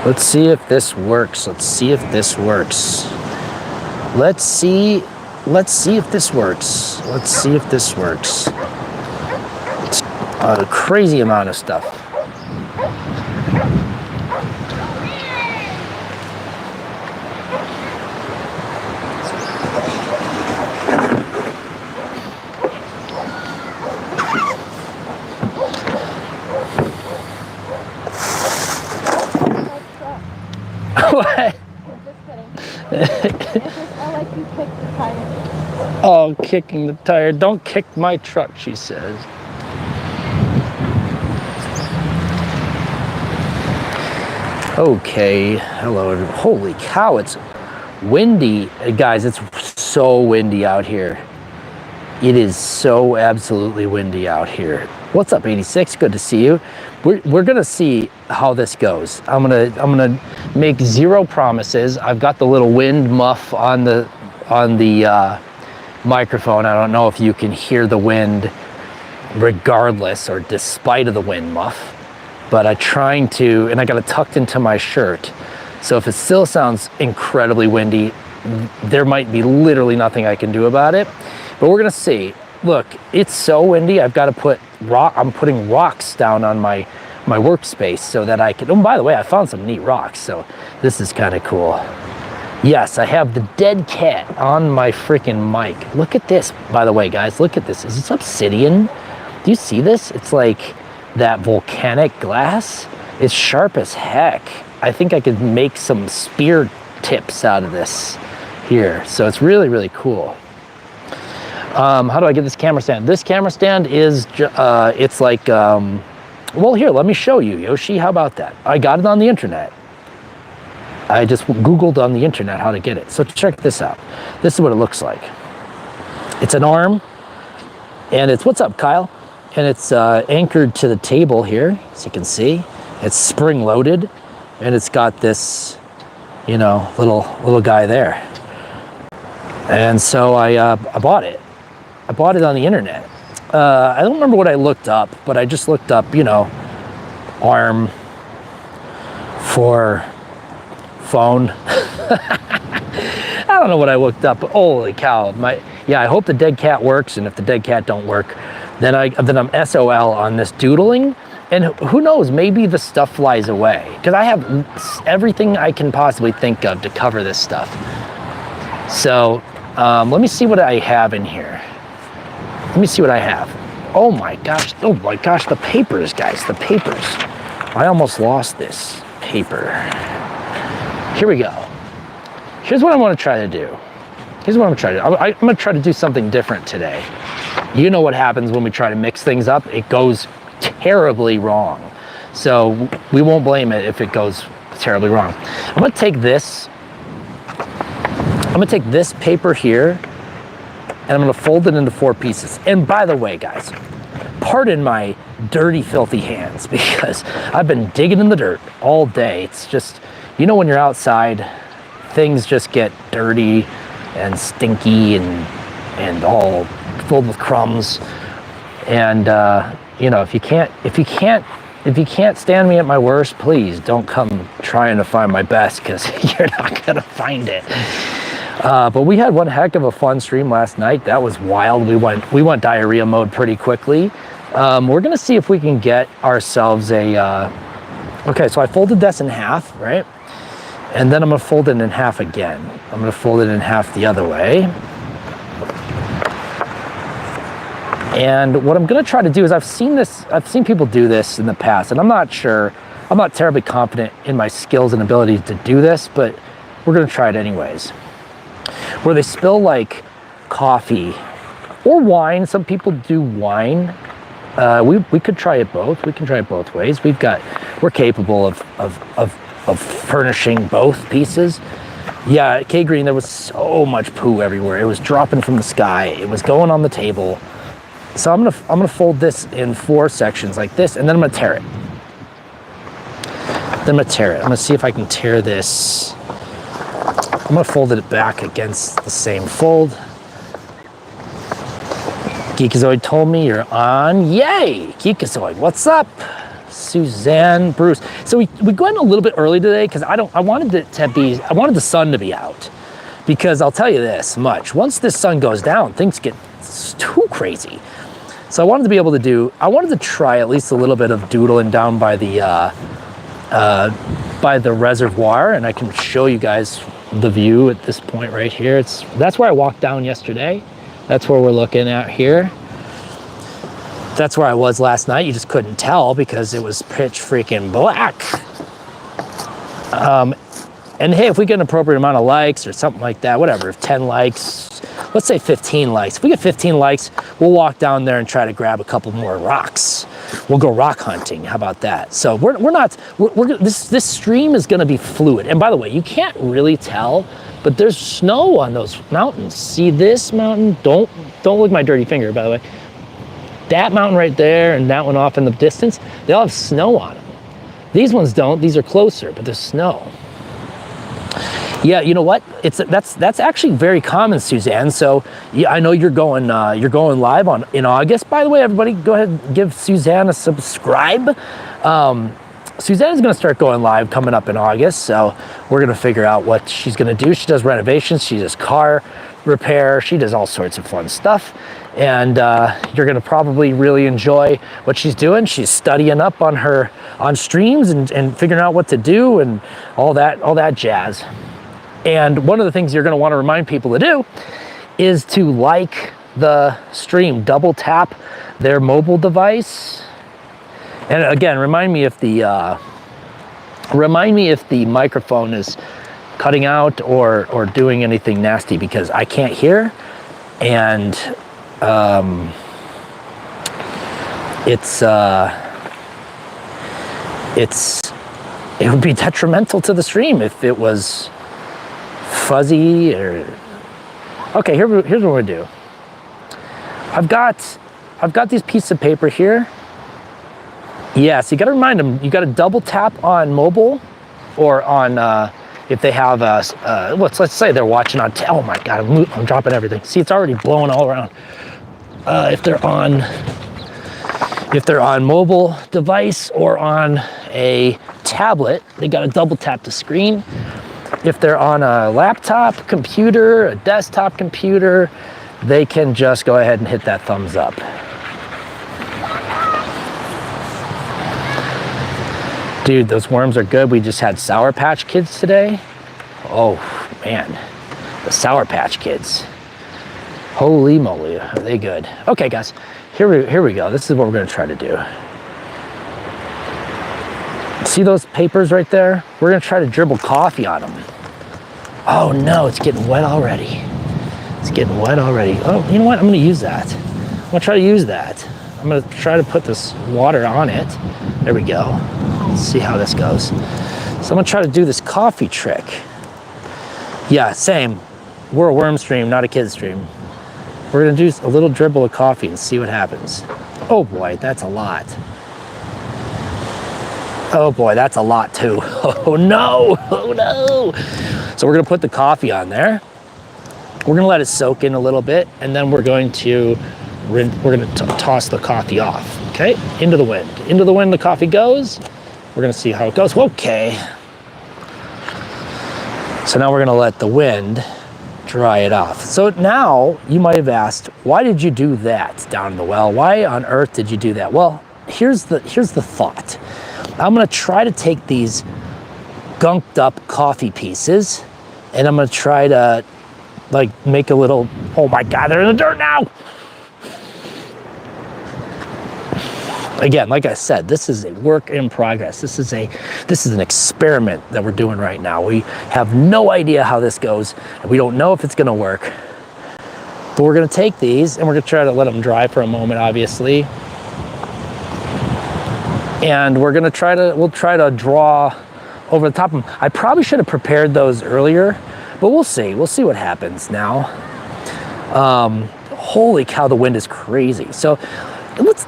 Let's see if this works. Let's see if this works. Let's see if this works. Let's see if this works. It's a crazy amount of stuff. What? I'm just kidding. It's just, I like you kick the tire. Oh, kicking the tire. Don't kick my truck, she says. Okay, hello. Holy cow, it's windy. Guys, it's so windy out here. It is so absolutely windy out here. What's up, 86? Good to see you. We're gonna see how this goes. I'm gonna make zero promises. I've got the little wind muff on the microphone. I don't know if you can hear the wind regardless or despite of the wind muff, but I'm trying to, and I got it tucked into my shirt. So if it still sounds incredibly windy, there might be literally nothing I can do about it, but we're gonna see. Look, it's so windy, I've got to put I'm putting rocks down on my workspace so that I can, oh, by the way, I found some neat rocks, so this is kind of cool. Yes, I have the dead cat on my freaking mic. Look at this, by the way, guys, look at this. Is this obsidian? Do you see this? It's like that volcanic glass. It's sharp as heck. I think I could make some spear tips out of this here. So it's really, really cool. How do I get this camera stand? This camera stand is, it's like, well, here, let me show you, Yoshi. How about that? I got it on the internet. I just Googled on the internet how to get it. So check this out. This is what it looks like. It's an arm, and it's, what's up, Kyle? And it's anchored to the table here, as you can see. It's spring loaded, and it's got this, you know, little guy there. And so I bought it. I bought it on the internet. I don't remember what I looked up, but I just looked up, you know, arm for phone. I don't know what I looked up, but holy cow. Yeah, I hope the dead cat works, and if the dead cat don't work, then I'm SOL on this doodling, and who knows, maybe the stuff flies away, because I have everything I can possibly think of to cover this stuff. So let me see what I have in here. Let me see what I have. Oh my gosh, the papers, guys, the papers. I almost lost this paper. Here we go. Here's what I want to try to do. Here's what I'm trying to do. I'm going to try to do something different today. You know what happens when we try to mix things up? It goes terribly wrong. So we won't blame it if it goes terribly wrong. I'm going to take this. I'm going to take this paper here, and I'm going to fold it into 4 pieces. And by the way, guys, pardon my dirty, filthy hands, because I've been digging in the dirt all day. It's just, you know, when you're outside, things just get dirty and stinky and all filled with crumbs. And you know, if you can't stand me at my worst, please don't come trying to find my best, because you're not gonna find it. But we had one heck of a fun stream last night. That was wild. We went diarrhea mode pretty quickly. We're gonna see if we can get ourselves a. Okay, so I folded this in half, right? And then I'm gonna fold it in half again. I'm gonna fold it in half the other way. And what I'm gonna try to do is, I've seen people do this in the past, and I'm not terribly confident in my skills and abilities to do this, but we're gonna try it anyways. Where they spill like coffee or wine. Some people do wine. We could try it both. We can try it both ways. We're capable of furnishing both pieces. Yeah, K Green, there was so much poo everywhere. It was dropping from the sky. It was going on the table. So I'm gonna fold this in 4 sections like this, and then I'm gonna tear it. I'm gonna see if I can tear this. I'm gonna fold it back against the same fold. Geekazoid told me you're on. Yay! Geekazoid, what's up? Suzanne, Bruce. So we went a little bit early today because I wanted the sun to be out. Because I'll tell you this much, once this sun goes down, things get too crazy. So I wanted to try at least a little bit of doodling down by the reservoir, and I can show you guys the view at this point right here. That's where I walked down yesterday. That's where we're looking at here. That's where I was last night. You just couldn't tell because it was pitch freaking black. And hey, if we get an appropriate amount of likes or something like that, whatever, if 10 likes, let's say 15 likes. If we get 15 likes, we'll walk down there and try to grab a couple more rocks. We'll go rock hunting. How about that? So this stream is going to be fluid. And by the way, you can't really tell, but there's snow on those mountains. See this mountain? Don't look at my dirty finger, by the way. That mountain right there and that one off in the distance, they all have snow on them. These ones don't. These are closer, but there's snow. Yeah, you know what? That's actually very common, Suzanne. So yeah, I know you're going live in August. By the way, everybody, go ahead and give Suzanne a subscribe. Suzanne is going to start going live coming up in August. So we're going to figure out what she's going to do. She does renovations. She does car repair. She does all sorts of fun stuff. And you're going to probably really enjoy what she's doing. She's studying up on streams and figuring out what to do and all that jazz. And one of the things you're going to want to remind people to do is to like the stream, double tap their mobile device. And again, remind me if the microphone is cutting out or doing anything nasty, because I can't hear, and it would be detrimental to the stream if it was fuzzy or. Okay, here's what we're gonna do. I've got these pieces of paper here. Yes, you got to remind them. You got to double tap on mobile, or on if they have let's say they're watching on. Oh my God, I'm dropping everything. See, it's already blowing all around. If they're on mobile device or on a tablet, they got to double tap the screen. If they're on a laptop computer, a desktop computer, they can just go ahead and hit that thumbs up. Dude, those worms are good. We just had Sour Patch Kids today. Oh man, the Sour Patch Kids. Holy moly, are they good. Okay guys, here we go. This is what we're gonna try to do. See those papers right there? We're gonna try to dribble coffee on them. Oh no, it's getting wet already. It's getting wet already. Oh, you know what? I'm gonna use that. I'm gonna try to use that. I'm gonna try to put this water on it. There we go. Let's see how this goes. So I'm gonna try to do this coffee trick. Yeah, same. We're a worm stream, not a kid stream. We're gonna do a little dribble of coffee and see what happens. Oh boy, that's a lot. Oh boy, that's a lot too. Oh no, oh no. So we're gonna put the coffee on there. We're gonna let it soak in a little bit, and then we're going to toss the coffee off, okay? Into the wind. Into the wind the coffee goes. We're gonna see how it goes. Okay. So now we're gonna let the wind dry it off. So now you might have asked, why did you do that down in the well? Why on earth did you do that? Well, here's the thought. I'm gonna try to take these gunked up coffee pieces and I'm gonna try to like make a little, oh my God, they're in the dirt now. Again, like I said, this is a work in progress. This is an experiment that we're doing right now. We have no idea how this goes, and we don't know if it's gonna work. But we're gonna take these and we're gonna try to let them dry for a moment, obviously. And we'll try to draw over the top of them. I probably should have prepared those earlier, but we'll see. We'll see what happens now. Holy cow, the wind is crazy. So let's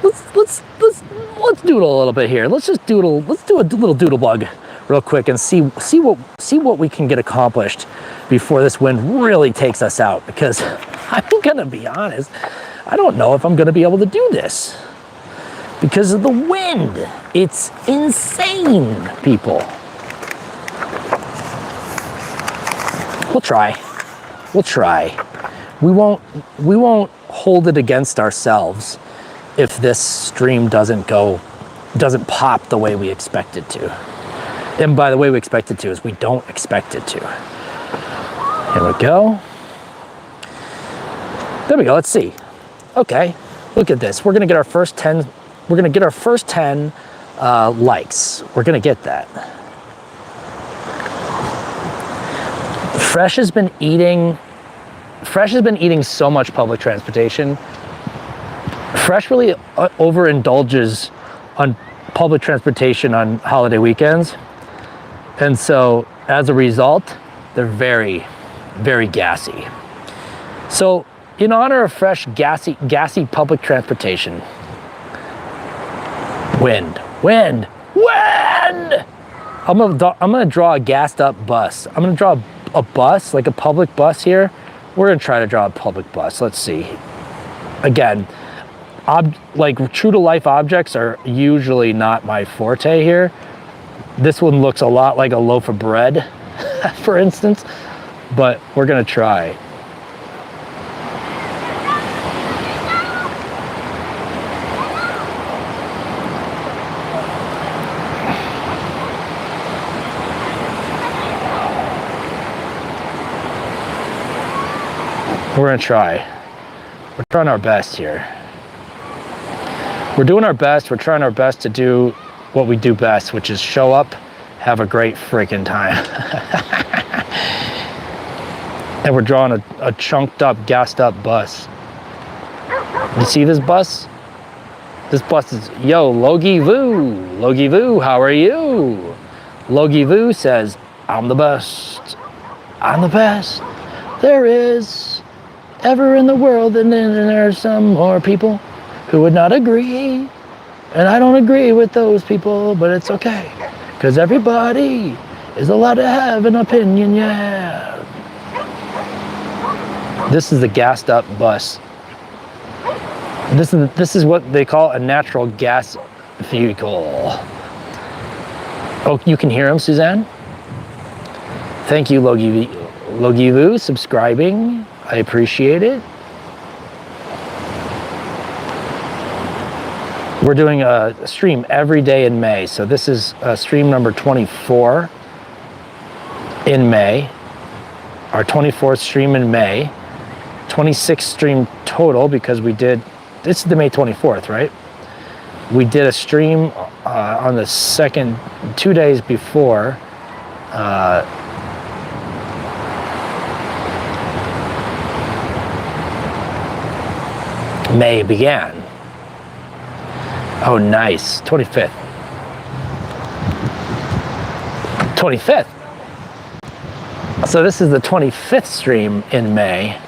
doodle a little bit here. Let's just doodle. Let's do a little doodle bug real quick and see what we can get accomplished before this wind really takes us out. Because I'm gonna be honest, I don't know if I'm gonna be able to do this. because of the wind. It's insane, people. We'll try. We'll try. We won't hold it against ourselves if this stream doesn't pop the way we expect it to. And by the way we expect it to is we don't expect it to. Here we go. There we go, let's see. Okay, look at this. We're gonna get our first 10, likes. We're gonna get that. Fresh has been eating so much public transportation. Fresh really overindulges on public transportation on holiday weekends. And so as a result, they're very, very gassy. So in honor of Fresh gassy public transportation, wind. I'm gonna draw a gassed up bus. I'm gonna draw a bus, like a public bus here. We're gonna try to draw a public bus. Let's see. Again, like true to life objects are usually not my forte here. This one looks a lot like a loaf of bread, for instance, but we're gonna try. We're gonna try. We're trying our best here. We're doing our best. We're trying our best to do what we do best, which is show up, have a great freaking time. And we're drawing a chunked up, gassed up bus. You see this bus? This bus is, yo, Logie Voo. Logie Voo, how are you? Logie Voo says, I'm the best. I'm the best there is ever in the world, and then there are some more people who would not agree, and I don't agree with those people, but it's okay, because everybody is allowed to have an opinion, yeah. This is the gassed up bus. This is what they call a natural gas vehicle. Oh, you can hear him, Suzanne? Thank you, Logie Vu, subscribing. I appreciate it. We're doing a stream every day in May. So this is stream number 24 in May. Our 24th stream in May. 26th stream total because we did, this is the May 24th, right? We did a stream on the second, 2 days before May began. Oh, nice. 25th. 25th. So this is the 25th stream in May,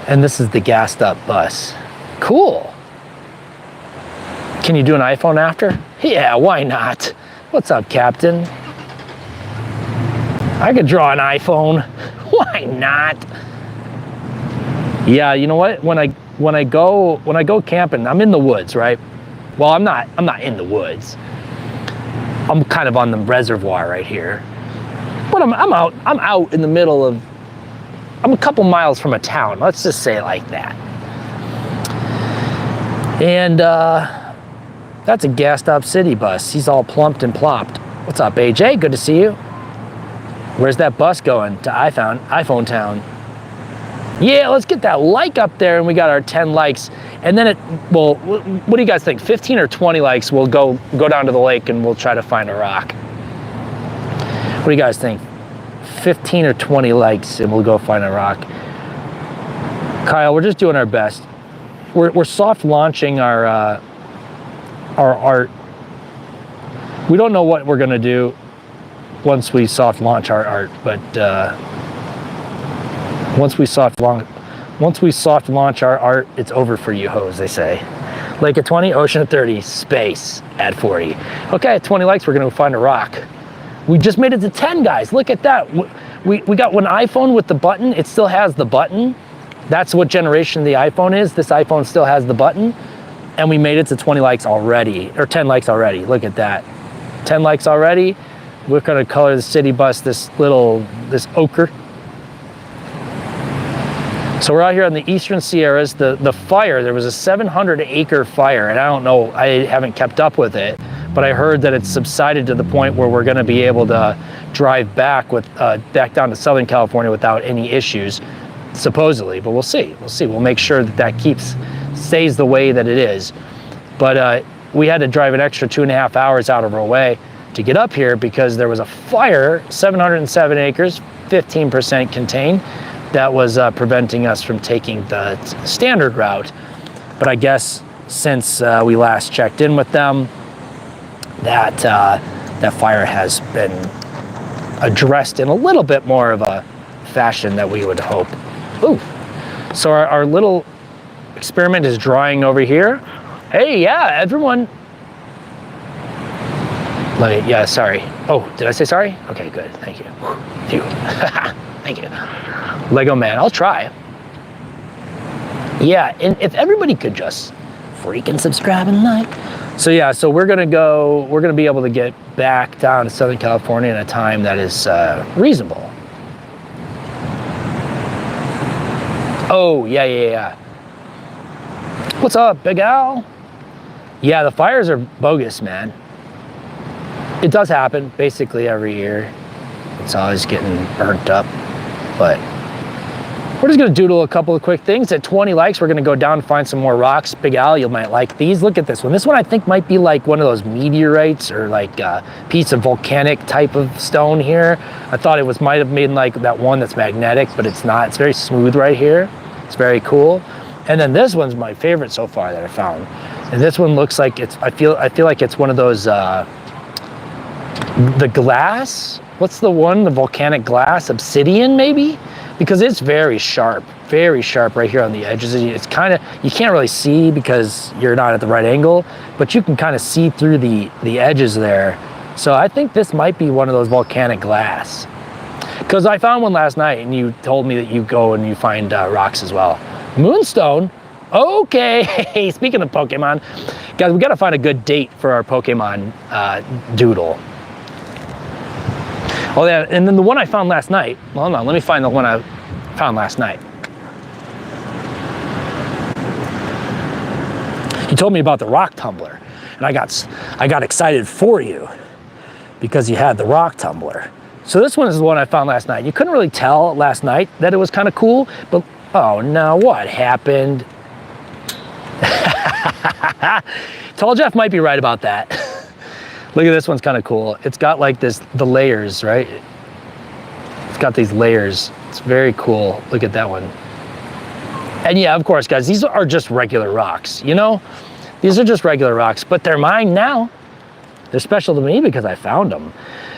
and this is the gassed up bus. Cool. Can you do an iPhone after? Yeah, why not? What's up, Captain? I could draw an iPhone. Why not? Yeah, you know what? When I go camping, I'm in the woods, right? Well, I'm not in the woods. I'm kind of on the reservoir right here. But I'm out in the middle of, I'm a couple miles from a town. Let's just say it like that. And that's a gassed up city bus. He's all plumped and plopped. What's up, AJ? Good to see you. Where's that bus going? To iPhone Town. Yeah, let's get that like up there, and we got our 10 likes. And then well, what do you guys think? 15 or 20 likes, we'll go down to the lake and we'll try to find a rock. What do you guys think? 15 or 20 likes and we'll go find a rock. Kyle, we're just doing our best. We're soft launching our art. We don't know what we're gonna do once we soft launch our art, but once we soft launch our art, it's over for you hoes, they say. Lake at 20, ocean at 30, space at 40. Okay, at 20 likes, we're gonna find a rock. We just made it to 10, guys. Look at that. We got one iPhone with the button. It still has the button. That's what generation the iPhone is. This iPhone still has the button. And we made it to 20 likes already, or 10 likes already. Look at that. 10 likes already. We're gonna color the city bus this ochre. So we're out here on the Eastern Sierras. The fire, there was a 700-acre fire, and I don't know, I haven't kept up with it, but I heard that it's subsided to the point where we're gonna be able to drive back back down to Southern California without any issues, supposedly, but we'll see. We'll make sure that stays the way that it is. But we had to drive an extra 2.5 hours out of our way to get up here because there was a fire, 707 acres, 15% contained, that was preventing us from taking the standard route. But I guess since we last checked in with them, that fire has been addressed in a little bit more of a fashion that we would hope. Ooh, so our little experiment is drying over here. Hey, yeah, everyone. Yeah, sorry. Oh, did I say sorry? Okay, good, thank you. Phew. Thank you. Lego man, I'll try. Yeah, and if everybody could just freaking subscribe and like. So yeah, so we're gonna be able to get back down to Southern California in a time that is reasonable. Oh, yeah. What's up, Big Al? Yeah, the fires are bogus, man. It does happen basically every year. It's always getting burnt up, but we're just gonna doodle a couple of quick things. At 20 likes, we're gonna go down and find some more rocks. Big Al, you might like these. Look at this one. This one I think might be like one of those meteorites or like a piece of volcanic type of stone here. I thought it might have made like that one that's magnetic, but it's not. It's very smooth right here. It's very cool. And then this one's my favorite so far that I found. And this one looks like I feel like it's one of those, the glass. What's the one? The volcanic glass, obsidian maybe? Because it's very sharp right here on the edges. It's kind of, you can't really see because you're not at the right angle, but you can kind of see through the edges there. So I think this might be one of those volcanic glass. Because I found one last night and you told me that you go and you find rocks as well. Moonstone? Okay, speaking of Pokemon, guys, we gotta find a good date for our Pokemon Doodle. Oh yeah, and then the one I found last night, hold on, let me find the one I found last night. You told me about the rock tumbler, and I got excited for you because you had the rock tumbler. So this one is the one I found last night. You couldn't really tell last night that it was kind of cool, but oh no, what happened? Tall Jeff might be right about that. Look at this one's kind of cool. It's got like the layers, right? It's got these layers. It's very cool. Look at that one. And yeah, of course, guys, these are just regular rocks, you know? These are just regular rocks, but they're mine now. They're special to me because I found them.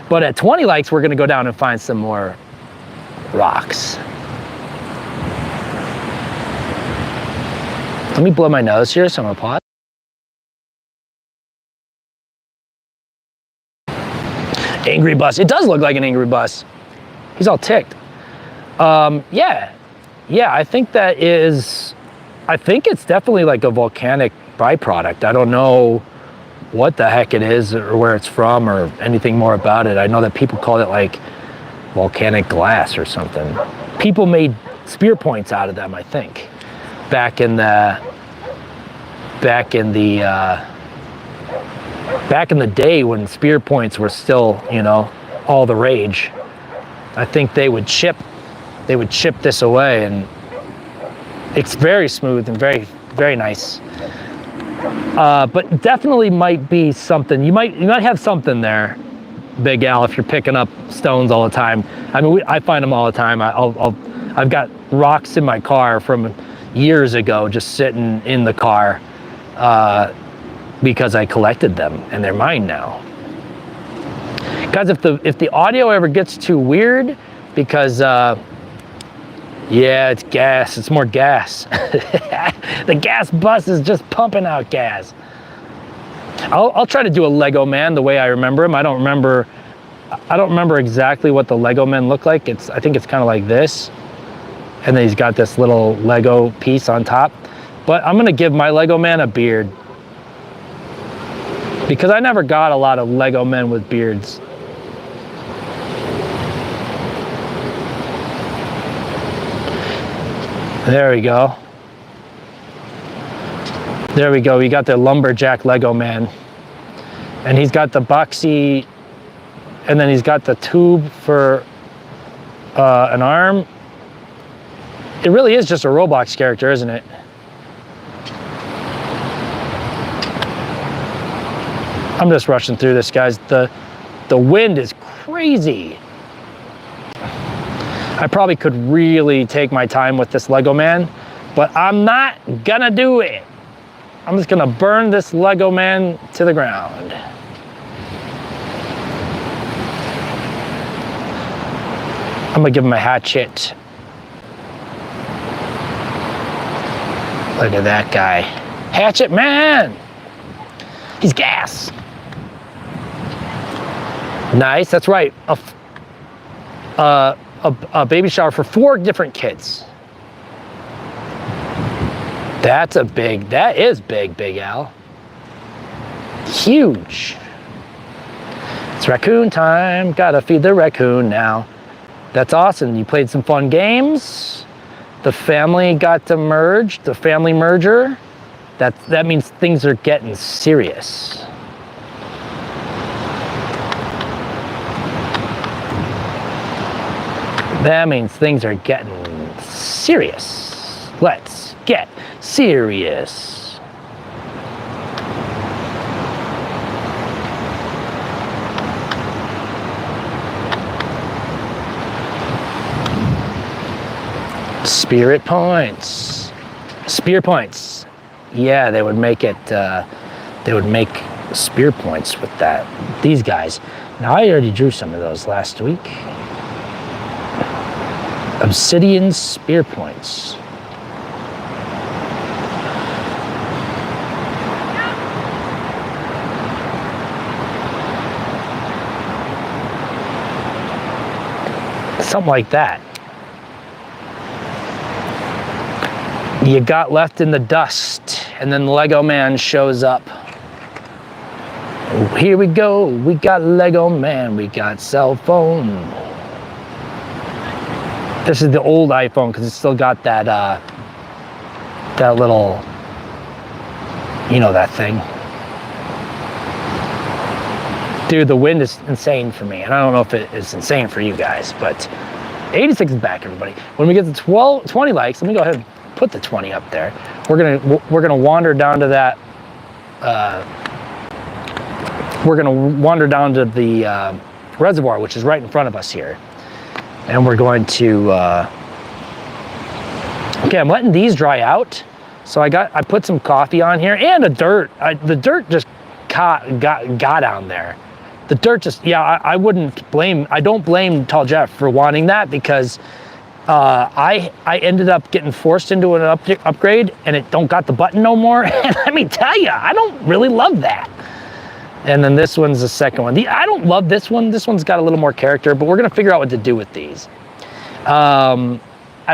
But at 20 likes, we're gonna go down and find some more rocks. Let me blow my nose here, so I'm gonna pause. Angry bus. It does look like an angry bus. He's all ticked. Yeah, I think it's definitely like a volcanic byproduct. I don't know what the heck it is or where it's from or anything more about it. I know that people call it like volcanic glass or something. People made spear points out of them, I think, back in the day when spear points were still, you know, all the rage. I think they would chip this away, and it's very smooth and very, very nice. But definitely might be something. You might have something there, Big Al, if you're picking up stones all the time. I mean, I find them all the time. I've got rocks in my car from years ago, just sitting in the car. Because I collected them and they're mine now. Guys, if the audio ever gets too weird, because yeah, it's gas, it's more gas. The gas bus is just pumping out gas. I'll try to do a Lego man the way I remember him. I don't remember exactly what the Lego men look like. I think it's kind of like this. And then he's got this little Lego piece on top. But I'm gonna give my Lego man a beard. Because I never got a lot of Lego men with beards. There we go. There we go. We got the lumberjack Lego man. And he's got the boxy, and then he's got the tube for an arm. It really is just a Roblox character, isn't it? I'm just rushing through this, guys. The wind is crazy. I probably could really take my time with this Lego man, but I'm not gonna do it. I'm just gonna burn this Lego man to the ground. I'm gonna give him a hatchet. Look at that guy. Hatchet man! He's gas. Nice, that's right. A baby shower for 4 different kids. That is big, Big Al. Huge. It's raccoon time, gotta feed the raccoon now. That's awesome, you played some fun games. The family got to merge, the family merger. That means things are getting serious. That means things are getting serious. Let's get serious. Spirit points. Spear points. Yeah, they would make it, they would make spear points with that. These guys. Now, I already drew some of those last week. Obsidian spear points. Something like that. You got left in the dust, and then the Lego man shows up. Here we go, we got Lego man, we got cell phone. This is the old iPhone because it's still got that that little, you know, that thing. Dude, the wind is insane for me, and I don't know if it is insane for you guys, but 86 is back, everybody. When we get to 20 likes, let me go ahead and put the 20 up there. We're gonna wander down to that. We're gonna wander down to the reservoir, which is right in front of us here. And we're going to, okay, I'm letting these dry out. So I put some coffee on here and the dirt. The dirt just got on there. The dirt just, yeah, I don't blame Tall Jeff for wanting that because I ended up getting forced into an upgrade and it don't got the button no more. And let me tell you, I don't really love that. And then this one's the second one. I don't love this one. This one's got a little more character, but we're gonna figure out what to do with these. I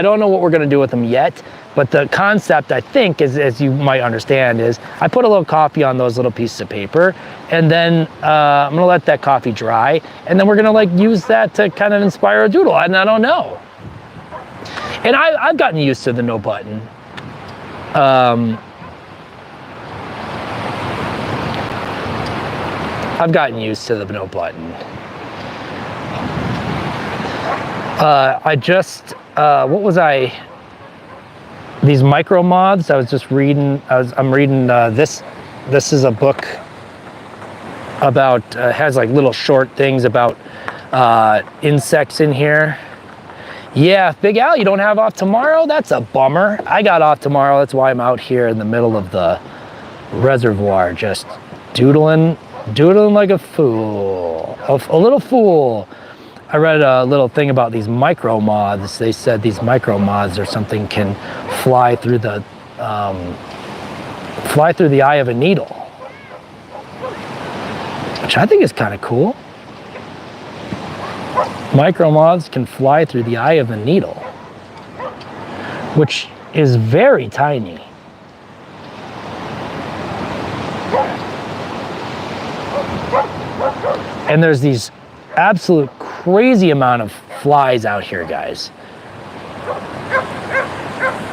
don't know what we're gonna do with them yet, but the concept, I think, is, as you might understand, is I put a little coffee on those little pieces of paper, and then I'm gonna let that coffee dry, and then we're gonna like use that to kind of inspire a doodle, and I don't know. And I've gotten used to the no button. I've gotten used to the no button. I just, what was I? These micro moths, I was just reading, I'm reading this is a book about, has like little short things about insects in here. Yeah, Big Al, you don't have off tomorrow? That's a bummer. I got off tomorrow, that's why I'm out here in the middle of the reservoir, just doodling like a fool, a little fool. I read a little thing about these micro moths. They said these micro moths or something can fly through the eye of a needle, which I think is kind of cool. Micro moths can fly through the eye of a needle, which is very tiny. And there's these absolute crazy amount of flies out here, guys.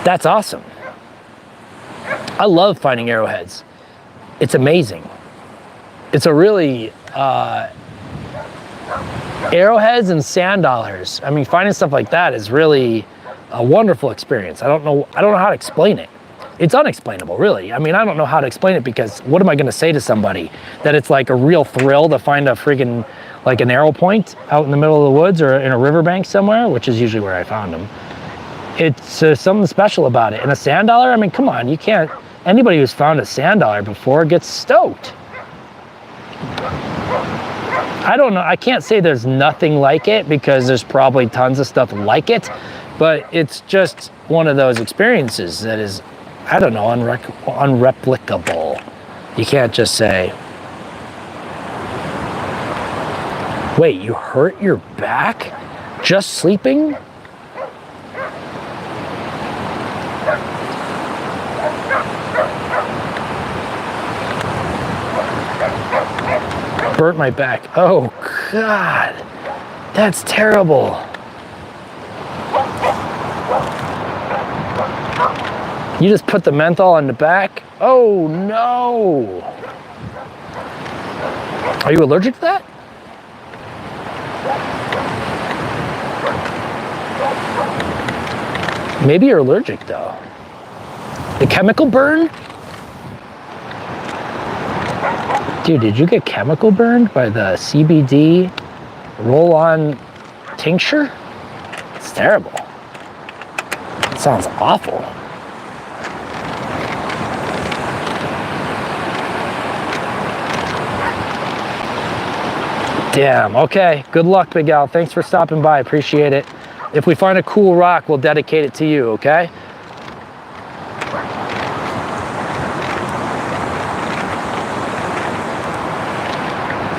That's awesome. I love finding arrowheads. It's amazing. It's a really, arrowheads and sand dollars. I mean, finding stuff like that is really a wonderful experience. I don't know how to explain it. It's unexplainable, really. I mean, I don't know how to explain it, because what am I gonna say to somebody? That it's like a real thrill to find a friggin', like an arrow point out in the middle of the woods or in a riverbank somewhere, which is usually where I found them. It's something special about it. And a sand dollar, I mean, come on, you can't, anybody who's found a sand dollar before gets stoked. I don't know, I can't say there's nothing like it, because there's probably tons of stuff like it, but it's just one of those experiences that is, I don't know, unreplicable. You can't just say, wait, you hurt your back just sleeping? Burnt my back. Oh God, that's terrible. You just put the menthol on the back? Oh no. Are you allergic to that? Maybe you're allergic though. The chemical burn? Dude, did you get chemical burned by the CBD roll-on tincture? It's terrible. It sounds awful. Damn, okay. Good luck, Big Al. Thanks for stopping by, appreciate it. If we find a cool rock, we'll dedicate it to you, okay?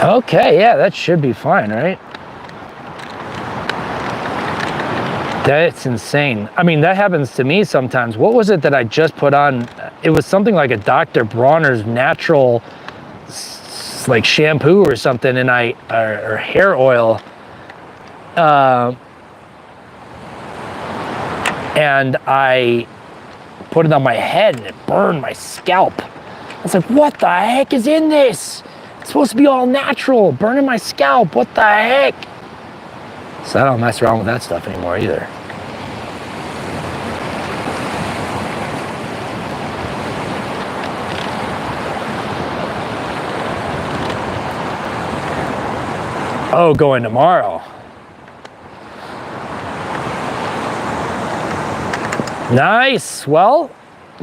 Okay, yeah, that should be fine, right? That's insane. I mean, that happens to me sometimes. What was it that I just put on? It was something like a Dr. Bronner's natural, like shampoo or something, and or hair oil. And I put it on my head and it burned my scalp. I was like, what the heck is in this? It's supposed to be all natural, burning my scalp, what the heck? So I don't mess around with that stuff anymore either. Oh, going tomorrow. Nice. Well,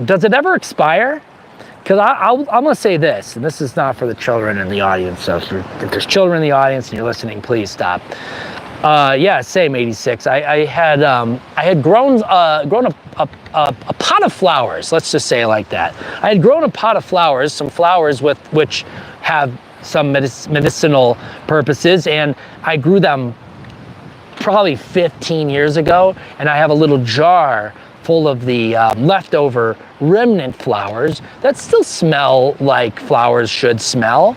does it ever expire? Because I'm going to say this, and this is not for the children in the audience, so if there's children in the audience and you're listening, please stop. Yeah, same 86. I had grown a pot of flowers, let's just say it like that. I had grown a pot of flowers, some flowers which have some medicinal purposes, and I grew them probably 15 years ago, and I have a little jar full of the leftover remnant flowers that still smell like flowers should smell.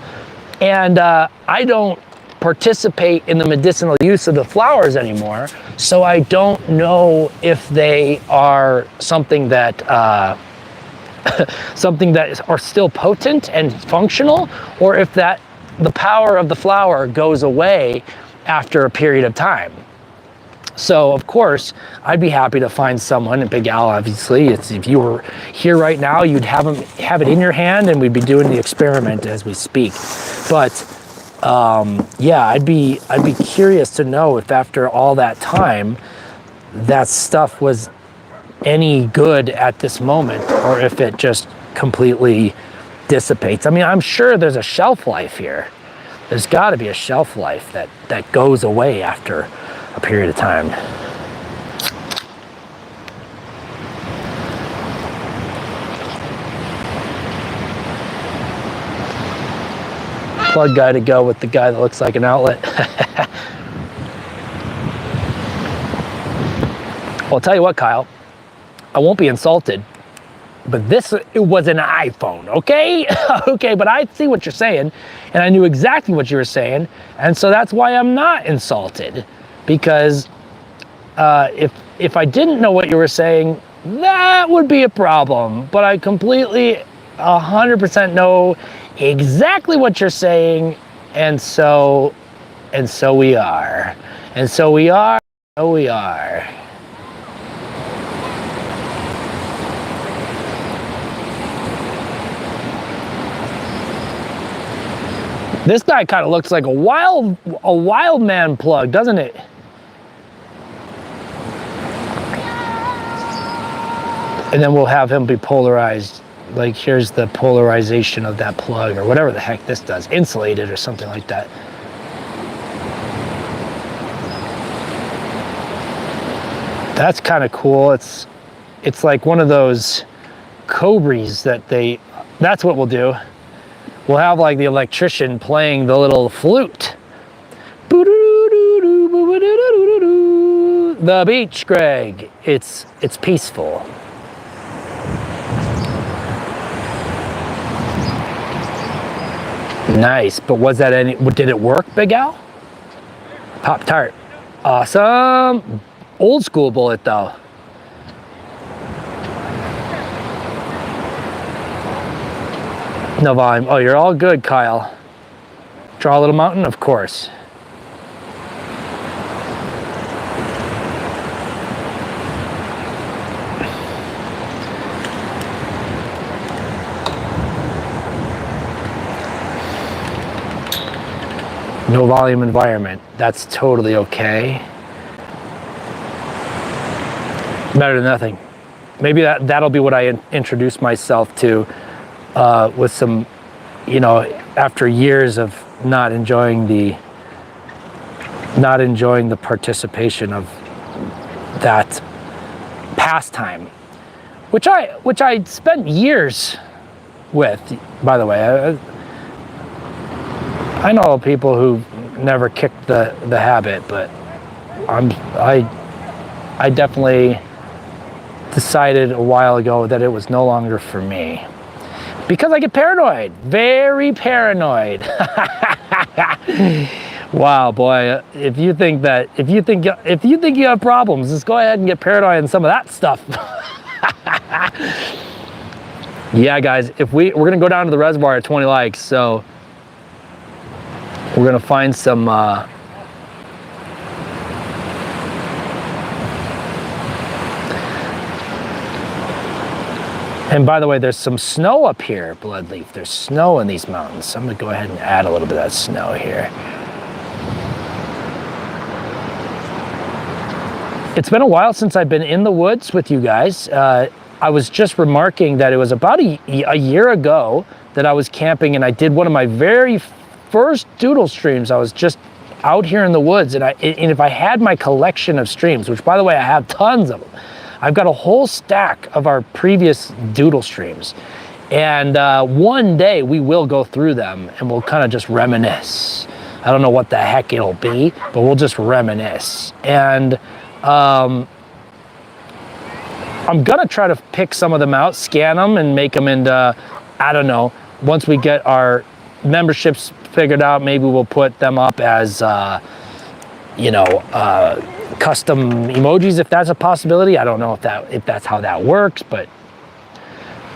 And I don't participate in the medicinal use of the flowers anymore, so I don't know if they are something that are still potent and functional, or if the power of the flower goes away after a period of time. So of course, I'd be happy to find someone, and Big Al, obviously, if you were here right now, you'd have it in your hand, and we'd be doing the experiment as we speak. But yeah, I'd be curious to know if after all that time, that stuff was any good at this moment, or if it just completely dissipates. I mean, I'm sure there's a shelf life here. There's got to be a shelf life that goes away after a period of time. Plug guy to go with the guy that looks like an outlet. Well, I'll tell you what, Kyle, I won't be insulted But it was an iPhone, okay? Okay, but I see what you're saying, and I knew exactly what you were saying, and so that's why I'm not insulted. Because if I didn't know what you were saying, that would be a problem. But I completely 100% know exactly what you're saying, and so we are. And so we are, so we are. This guy kind of looks like a wild man plug, doesn't it? And then we'll have him be polarized. Like, here's the polarization of that plug, or whatever the heck this does, insulated or something like that. That's kind of cool. It's like one of those Cobras that's what we'll do. We'll have like the electrician playing the little flute. The beach, Greg. It's peaceful. Nice, but did it work, Big Al? Pop-Tart. Awesome. Old school bullet though. No volume. Oh, you're all good, Kyle. Draw a little mountain, of course. No volume environment. That's totally okay. Better than nothing. Maybe that'll be what I introduce myself to. With some, after years of not enjoying the participation of that pastime, which I spent years with, by the way. I know people who never kicked the habit, but I definitely decided a while ago that it was no longer for me. Because I get paranoid, very paranoid. Wow, boy! If you think you have problems, just go ahead and get paranoid and some of that stuff. Yeah, guys, we're gonna go down to the reservoir at 20 likes, so we're gonna find some. And by the way, there's some snow up here, Bloodleaf. There's snow in these mountains. So I'm gonna go ahead and add a little bit of that snow here. It's been a while since I've been in the woods with you guys. I was just remarking that it was about a year ago that I was camping, and I did one of my very first Doodle streams. I was just out here in the woods, and if I had my collection of streams, which by the way, I have tons of them. I've got a whole stack of our previous Doodle streams. And one day we will go through them and we'll kind of just reminisce. I don't know what the heck it'll be, but we'll just reminisce. And I'm gonna try to pick some of them out, scan them and make them into, I don't know, once we get our memberships figured out, maybe we'll put them up as, custom emojis, if that's a possibility. I don't know if that's how that works, but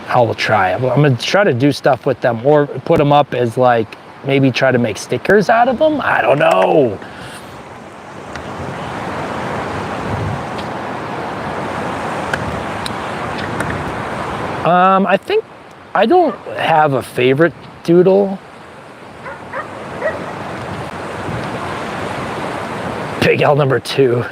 I will try. I'm gonna try to do stuff with them, or put them up as like, maybe try to make stickers out of them. I don't know. I think I don't have a favorite Doodle. Big L number 2.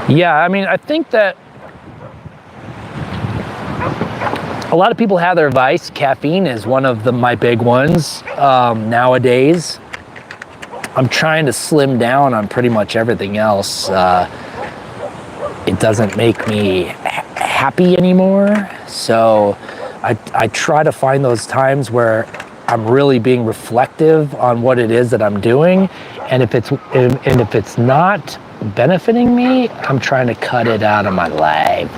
Yeah, I mean, I think that a lot of people have their vice. Caffeine is one of my big ones nowadays. I'm trying to slim down on pretty much everything else. It doesn't make me happy anymore. So I try to find those times where I'm really being reflective on what it is that I'm doing. And if it's not benefiting me, I'm trying to cut it out of my life.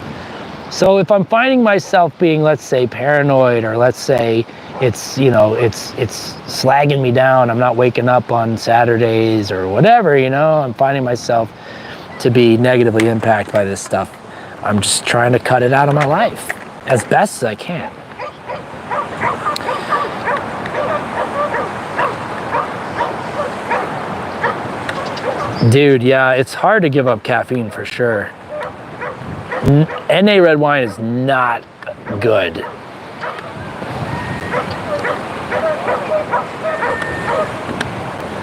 So if I'm finding myself being, let's say, paranoid, or let's say it's, it's slagging me down, I'm not waking up on Saturdays or whatever, I'm finding myself to be negatively impacted by this stuff, I'm just trying to cut it out of my life as best as I can. Dude, yeah, it's hard to give up caffeine for sure. NA red wine is not good.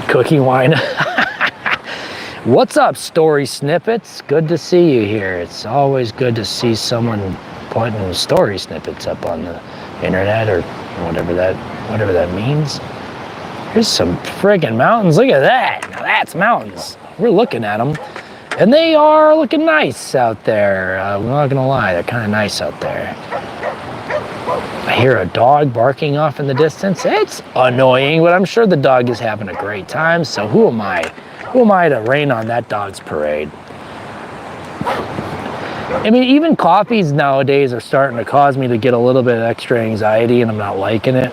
Cooking wine. What's up, Story Snippets? Good to see you here. It's always good to see someone putting story snippets up on the internet, or whatever that means. Here's some friggin' mountains. Look at that. Now that's mountains. We're looking at them, and they are looking nice out there. I'm not gonna lie, they're kind of nice out there. I hear a dog barking off in the distance. It's annoying, but I'm sure the dog is having a great time, so who am I? Who am I to rain on that dog's parade? I mean, even coffees nowadays are starting to cause me to get a little bit of extra anxiety, and I'm not liking it.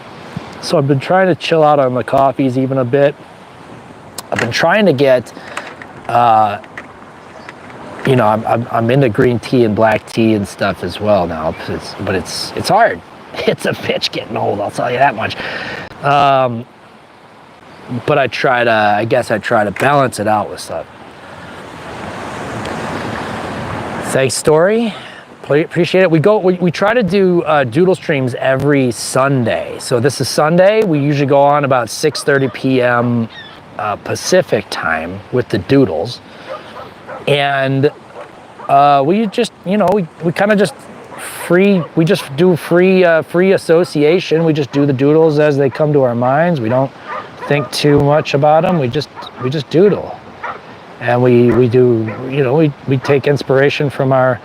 So I've been trying to chill out on the coffees even a bit. I've been trying to get, I'm into green tea and black tea and stuff as well now, but it's hard. It's a bitch getting old, I'll tell you that much. But I guess I try to balance it out with stuff. Thanks, Story. Appreciate it. We try to do Doodle streams every Sunday. So this is Sunday. We usually go on about 6:30 p.m. Pacific time with the Doodles, and we just, we kind of just do free association. We just do the Doodles as they come to our minds. We don't think too much about them. We just doodle, and we do, we take inspiration from our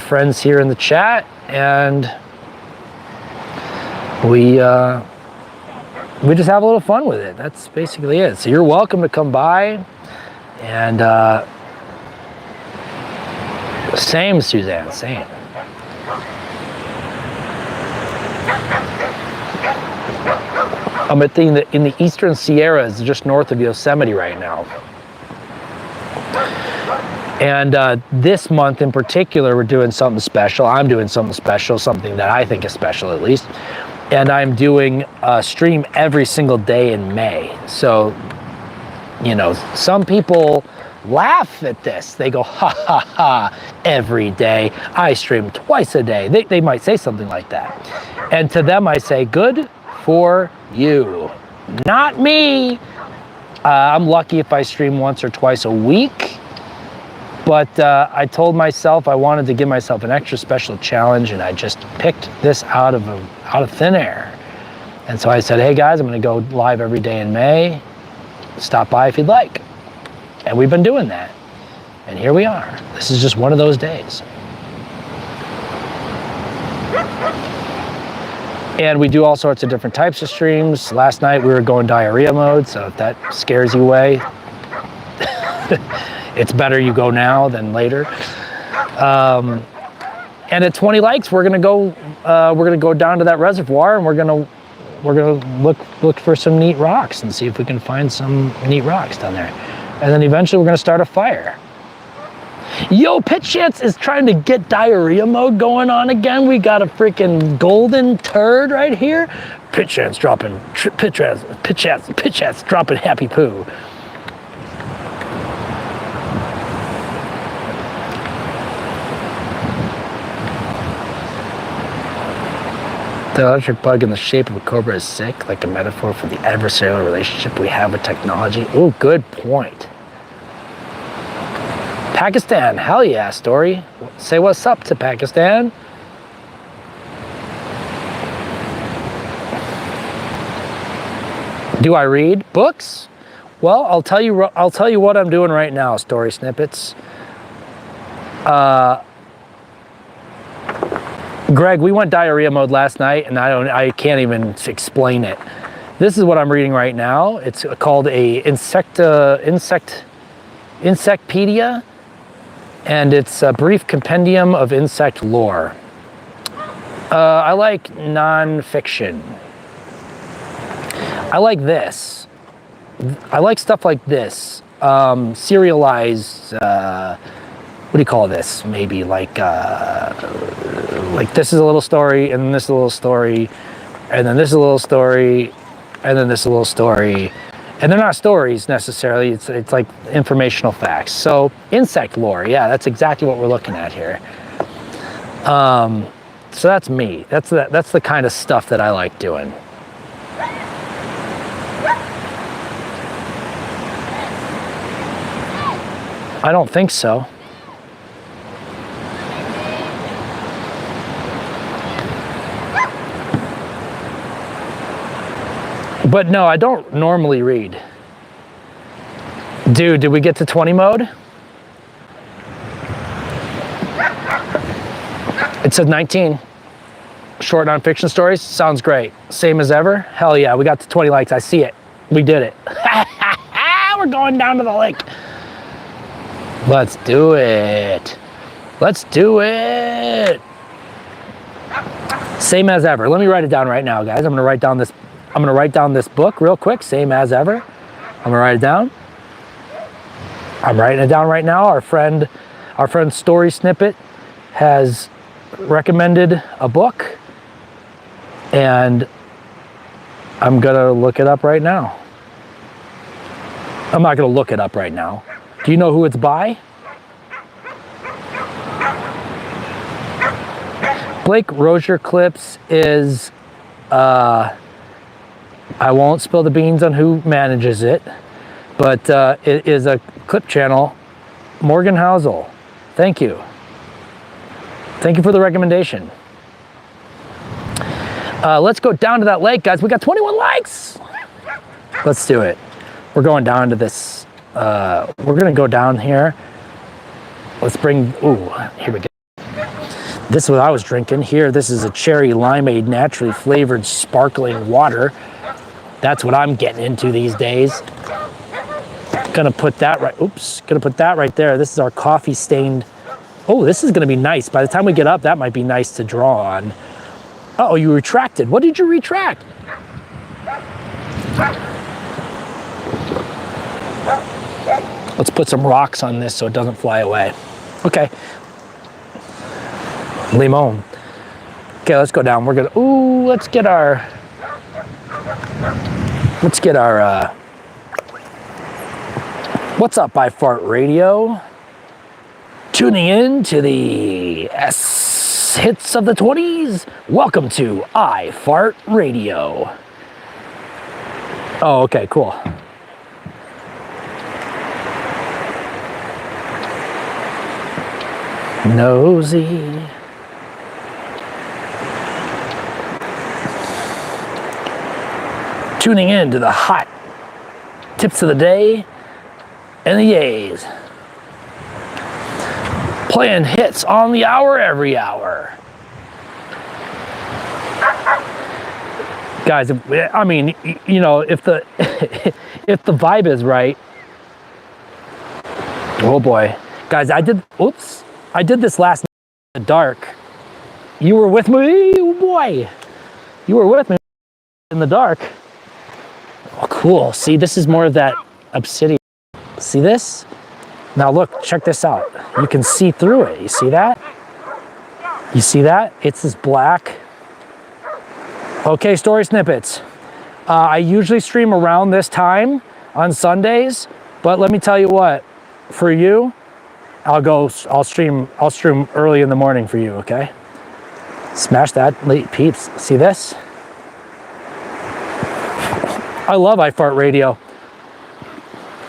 friends here in the chat, and we just have a little fun with it. That's basically it. So you're welcome to come by, and same, Suzanne, same. I'm in the Eastern Sierras, just north of Yosemite right now. And this month in particular, we're doing something special. I'm doing something special, something that I think is special at least. And I'm doing a stream every single day in May. So, some people laugh at this. They go, ha ha ha, every day. I stream twice a day. They might say something like that. And to them I say, good for you. Not me. I'm lucky if I stream once or twice a week. But I told myself I wanted to give myself an extra special challenge, and I just picked this out of thin air. And so I said, hey guys, I'm gonna go live every day in May. Stop by if you'd like. And we've been doing that. And here we are. This is just one of those days. And we do all sorts of different types of streams. Last night we were going diarrhea mode, so if that scares you away, it's better you go now than later. And at 20 likes, we're gonna go down to that reservoir, and we're gonna look for some neat rocks and see if we can find some neat rocks down there. And then eventually we're gonna start a fire. Yo, Pitch Chance is trying to get diarrhea mode going on again. We got a freaking golden turd right here. Pitch Chance dropping, Pitch Chance dropping happy poo. The electric bug in the shape of a cobra is sick, like a metaphor for the adversarial relationship we have with technology. Oh, good point. Pakistan, hell yeah, Story. Say what's up to Pakistan. Do I read books? Well, I'll tell you what I'm doing right now, Story Snippets. Greg, we went diarrhea mode last night, and I can't even explain it. This is what I'm reading right now. It's called a Insectpedia, and it's a brief compendium of insect lore. I like nonfiction. I like this. I like stuff like this. Serialized, what do you call this? Maybe like this is a little story, and then this is a little story, and then this is a little story, and then this is a little story. And they're not stories necessarily, it's like informational facts. So insect lore, yeah, that's exactly what we're looking at here. So that's me. That's the kind of stuff that I like doing. I don't think so. But no, I don't normally read. Dude, did we get to 20 mode? It said 19. Short nonfiction stories. Sounds great. Same as ever. Hell yeah, we got to 20 likes. I see it. We did it. We're going down to the lake. Let's do it. Let's do it. Same as ever. Let me write it down right now, guys. I'm gonna write down this book real quick. Same as ever. I'm gonna write it down. I'm writing it down right now. Our friend Story Snippet has recommended a book, and I'm gonna look it up right now. I'm not gonna look it up right now. Do you know who it's by? Blake Rozier Clips is, I won't spill the beans on who manages it, but it is a clip channel. Morgan Housel, thank you. Thank you for the recommendation. Let's go down to that lake, guys. We got 21 likes. Let's do it. We're going down to this. We're gonna go down here. Let's bring, ooh, here we go. This is what I was drinking. Here, this is a cherry limeade, naturally flavored sparkling water. That's what I'm getting into these days. Gonna put that right, oops, gonna put that right there. This is our coffee stained. Oh, this is gonna be nice. By the time we get up, that might be nice to draw on. Uh-oh, you retracted. What did you retract? Let's put some rocks on this so it doesn't fly away. Okay. Limon. Okay, let's go down. We're gonna, ooh, let's get our, what's up, I Fart Radio? Tuning in to the S hits of the 20s. Welcome to I Fart Radio. Oh, okay, cool. Nosy. Tuning in to the hot tips of the day and the yays. Playing hits on the hour every hour. Guys, I mean, you know, if the if the vibe is right. Oh boy. Guys, I did this last night in the dark. You were with me, oh boy. You were with me in the dark. Oh, cool. See, this is more of that obsidian. See this? Now look, check this out. You can see through it. You see that? You see that? It's this black. Okay, Story Snippets. I usually stream around this time on Sundays, but let me tell you what, for you, I'll stream early in the morning for you, okay? Smash that, late peeps. See this? I love I Fart Radio.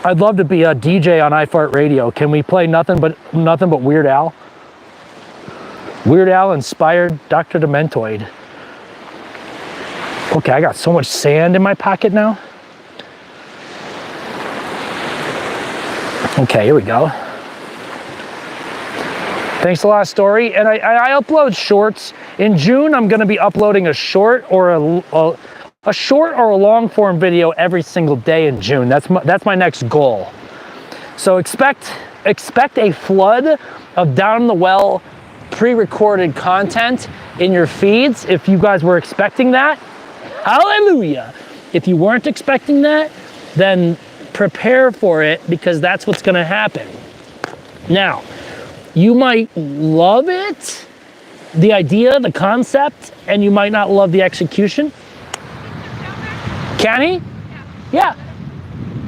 I'd love to be a DJ on I Fart Radio. Can we play nothing but Weird Al? Weird Al inspired Dr. Dementoid. Okay, I got so much sand in my pocket now. Okay, here we go. Thanks a lot, Story. And I upload shorts. In June, I'm going to be uploading a short or a short or a long form video every single day in June. That's my next goal. So expect a flood of down the well pre-recorded content in your feeds. If you guys were expecting that, hallelujah. If you weren't expecting that, then prepare for it, because that's what's gonna happen. Now, you might love it, the idea, the concept, and you might not love the execution. Can he? Yeah.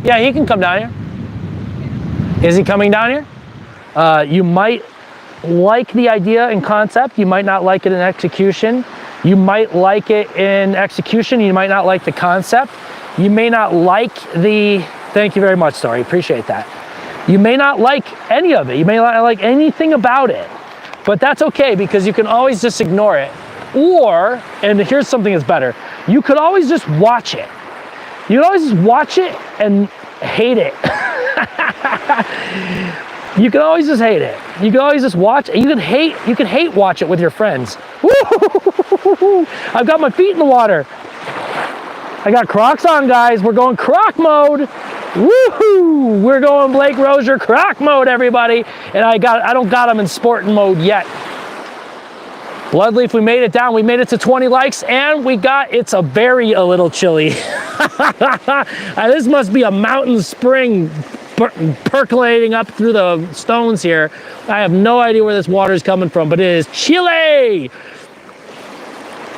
Yeah, he can come down here. Is he coming down here? You might like the idea and concept. You might not like it in execution. You might like it in execution. You might not like the concept. You may not like the, thank you very much, Story, appreciate that. You may not like any of it. You may not like anything about it, but that's okay, because you can always just ignore it. Or, and here's something that's better, you could always just watch it. You can always just watch it and hate it. You can always just hate it. You can always just watch it. You can hate watch it with your friends. Woo! I've got my feet in the water. I got Crocs on, guys. We're going Croc mode. Woohoo! We're going Blake Rozier Croc mode, everybody. And I don't got them in sporting mode yet. Bloodleaf, we made it down. We made it to 20 likes, and it's a little chilly. This must be a mountain spring percolating up through the stones here. I have no idea where this water is coming from, but it is chilly.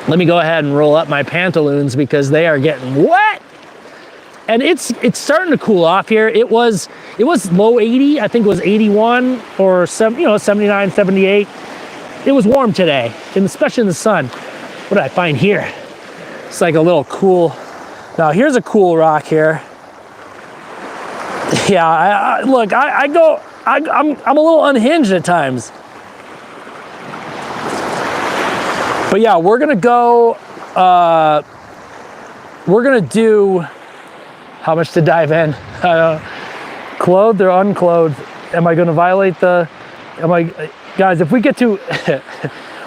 Let me go ahead and roll up my pantaloons, because they are getting wet. And it's starting to cool off here. It was low 80. I think it was 81 or 79, 78. It was warm today, and especially in the sun. What did I find here? It's like a little cool. Now here's a cool rock here. Yeah, I'm a little unhinged at times. But yeah, we're gonna go. We're gonna do. How much to dive in? Clothed or unclothed? Am I gonna violate the? Guys, if we get to,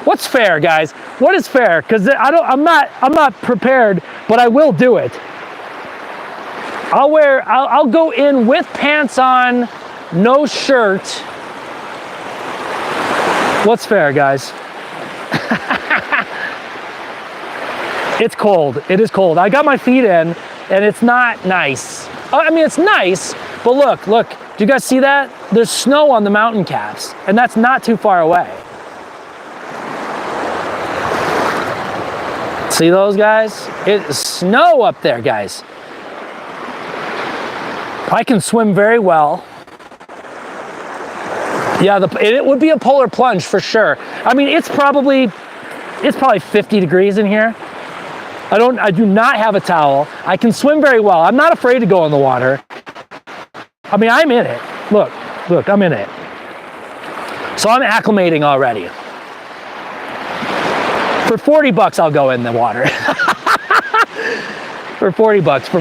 what's fair, guys? What is fair? Because I'm not prepared, but I will do it. I'll go in with pants on, no shirt. What's fair, guys? It's cold. It is cold. I got my feet in, and it's not nice. I mean, it's nice, but look. Do you guys see that? There's snow on the mountain caps, and that's not too far away. See those, guys? It's snow up there, guys. I can swim very well. Yeah, it would be a polar plunge for sure. I mean, it's probably 50 degrees in here. I do not have a towel. I can swim very well. I'm not afraid to go in the water. I mean, I'm in it. Look, I'm in it. So I'm acclimating already. For 40 bucks, I'll go in the water. For 40 bucks,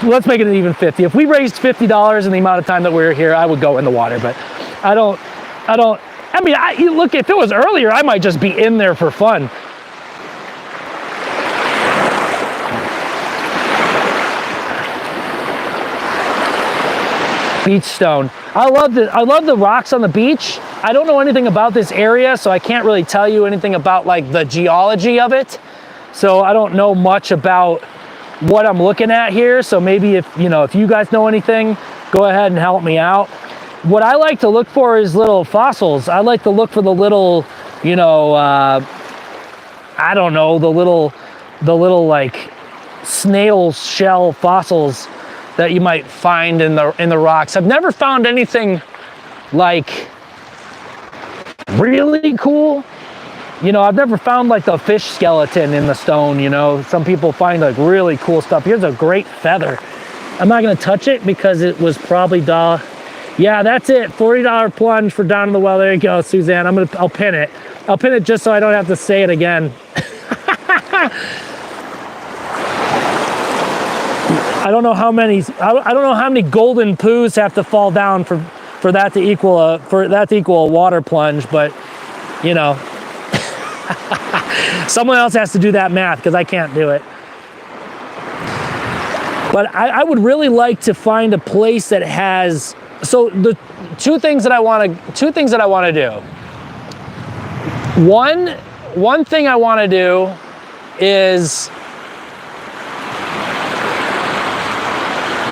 let's make it an even 50. If we raised $50 in the amount of time that we were here, I would go in the water, but look, if it was earlier, I might just be in there for fun. Beach stone. I love the rocks on the beach. I don't know anything about this area, so I can't really tell you anything about like the geology of it. So I don't know much about what I'm looking at here. So maybe if you guys know anything, go ahead and help me out. What I like to look for is little fossils. I like to look for the little, I don't know, the little like snail shell fossils that you might find in the rocks. I've never found anything like really cool. I've never found like the fish skeleton in the stone. Some people find like really cool stuff. Here's a great feather. I'm not gonna touch it because it was probably yeah, that's it. $40 plunge for down in the well. There you go, Suzanne. I'll pin it. I'll pin it just so I don't have to say it again. I don't know how many golden poos have to fall down for that to equal a water plunge, but someone else has to do that math because I can't do it. But I would really like to find a place that has, so the two things that I want to do. One thing I want to do is,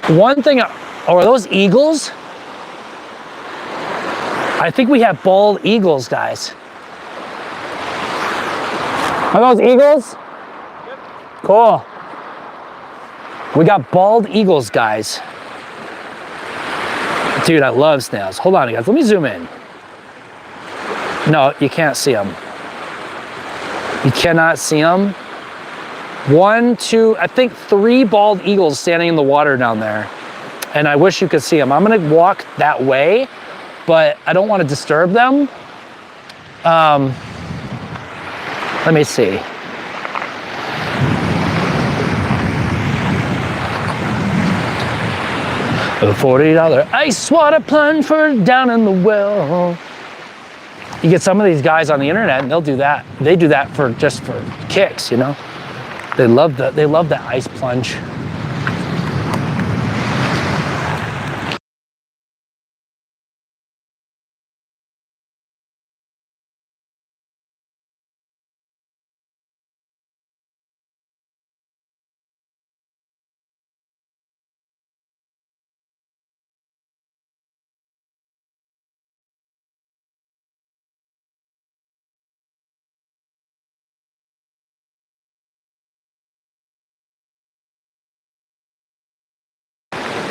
oh, are those eagles? I think we have bald eagles, guys. Are those eagles? Yep. Cool. We got bald eagles, guys. Dude, I love snails. Hold on, guys. Let me zoom in. No, you can't see them. You cannot see them. 1, 2, I think 3 bald eagles standing in the water down there. And I wish you could see them. I'm gonna walk that way, but I don't want to disturb them. Let me see. A $40 ice water plunge for down in the well. You get some of these guys on the internet and they'll do that. They do that for just for kicks, you know? They love the ice plunge.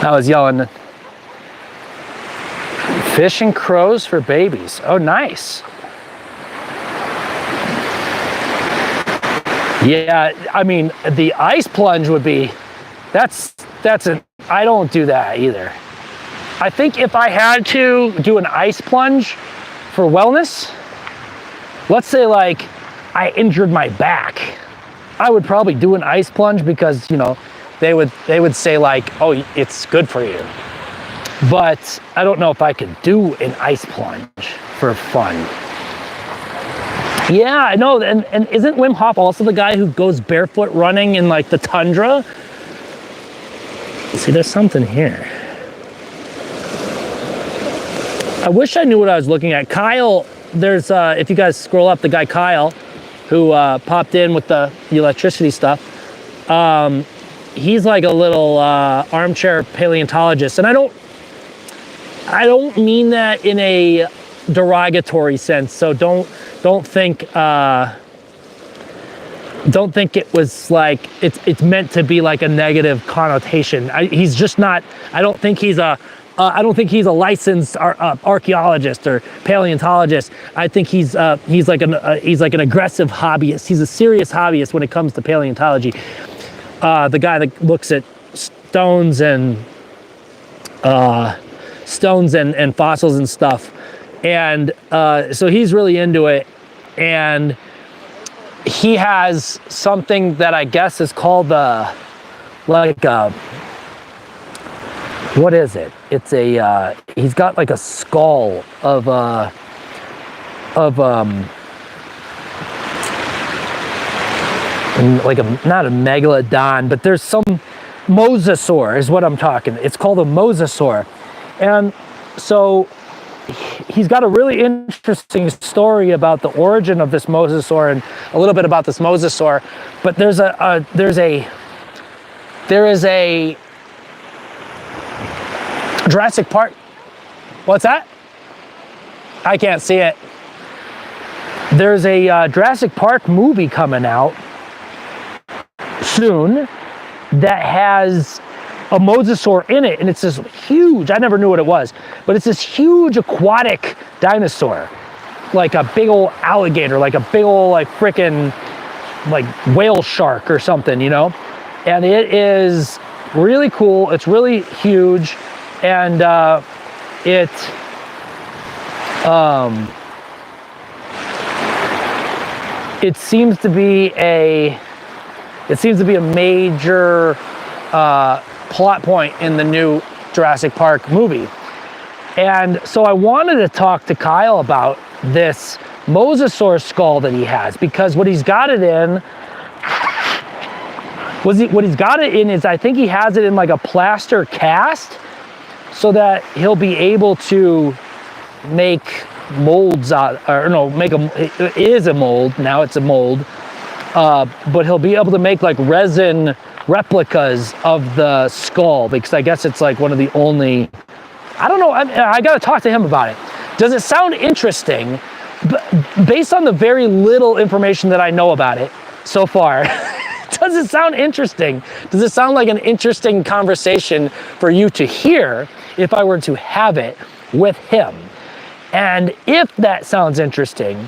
I was yelling, fish and crows for babies. Oh, nice. Yeah, I mean, the ice plunge would be, I don't do that either. I think if I had to do an ice plunge for wellness, let's say like I injured my back, I would probably do an ice plunge because, you know, they would say like, oh, it's good for you. But I don't know if I could do an ice plunge for fun. Yeah, I know, and isn't Wim Hof also the guy who goes barefoot running in like the tundra? See, there's something here. I wish I knew what I was looking at. Kyle, there's, if you guys scroll up, the guy Kyle, who popped in with the electricity stuff, he's like a little armchair paleontologist, and I don't mean that in a derogatory sense. So don't think it was like it's meant to be like a negative connotation. He's just not. I don't think he's a licensed archaeologist or paleontologist. I think he's like an aggressive hobbyist. He's a serious hobbyist when it comes to paleontology. The guy that looks at stones and fossils and stuff, and so he's really into it, and he has something that I guess is called what is it? It's a he's got like a skull of like not a megalodon, but there's some mosasaur is what I'm talking. It's called a mosasaur. And so he's got a really interesting story about the origin of this mosasaur and a little bit about this mosasaur. But there is a Jurassic Park. What's that? I can't see it. There's a Jurassic Park movie coming out soon that has a mosasaur in it, and it's this huge, I never knew what it was, but it's this huge aquatic dinosaur, like a big old alligator, like a big old like frickin' like whale shark or something, you know? And it is really cool. It's really huge, and it seems to be a major plot point in the new Jurassic Park movie. And so I wanted to talk to Kyle about this mosasaur skull that he has, because what he's got it in What he's got it in is, I think he has it in like a plaster cast, so that he'll be able to make molds out, or no, it is a mold, now it's a mold, but he'll be able to make like resin replicas of the skull, because I guess it's like one of the only, I don't know, I gotta talk to him about it. Does it sound interesting? Based on the very little information that I know about it so far, does it sound interesting? Does it sound like an interesting conversation for you to hear if I were to have it with him? And if that sounds interesting,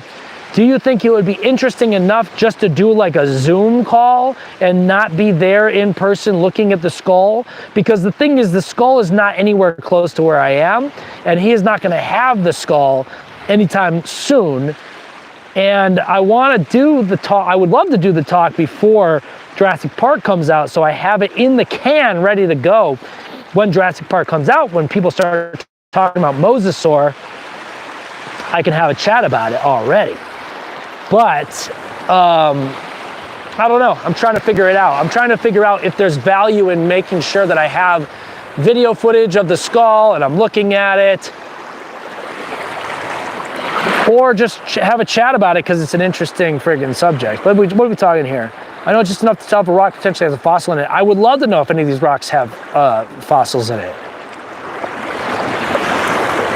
do you think it would be interesting enough just to do like a Zoom call and not be there in person looking at the skull? Because the thing is, the skull is not anywhere close to where I am, and he is not going to have the skull anytime soon. And I want to do the talk. I would love to do the talk before Jurassic Park comes out, so I have it in the can ready to go when Jurassic Park comes out. When people start talking about Mosasaur, I can have a chat about it already. But I don't know. I'm trying to figure it out. I'm trying to figure out if there's value in making sure that I have video footage of the skull and I'm looking at it, or just have a chat about it because it's an interesting friggin' subject. What are we talking here? I know just enough to tell if a rock potentially has a fossil in it. I would love to know if any of these rocks have fossils in it.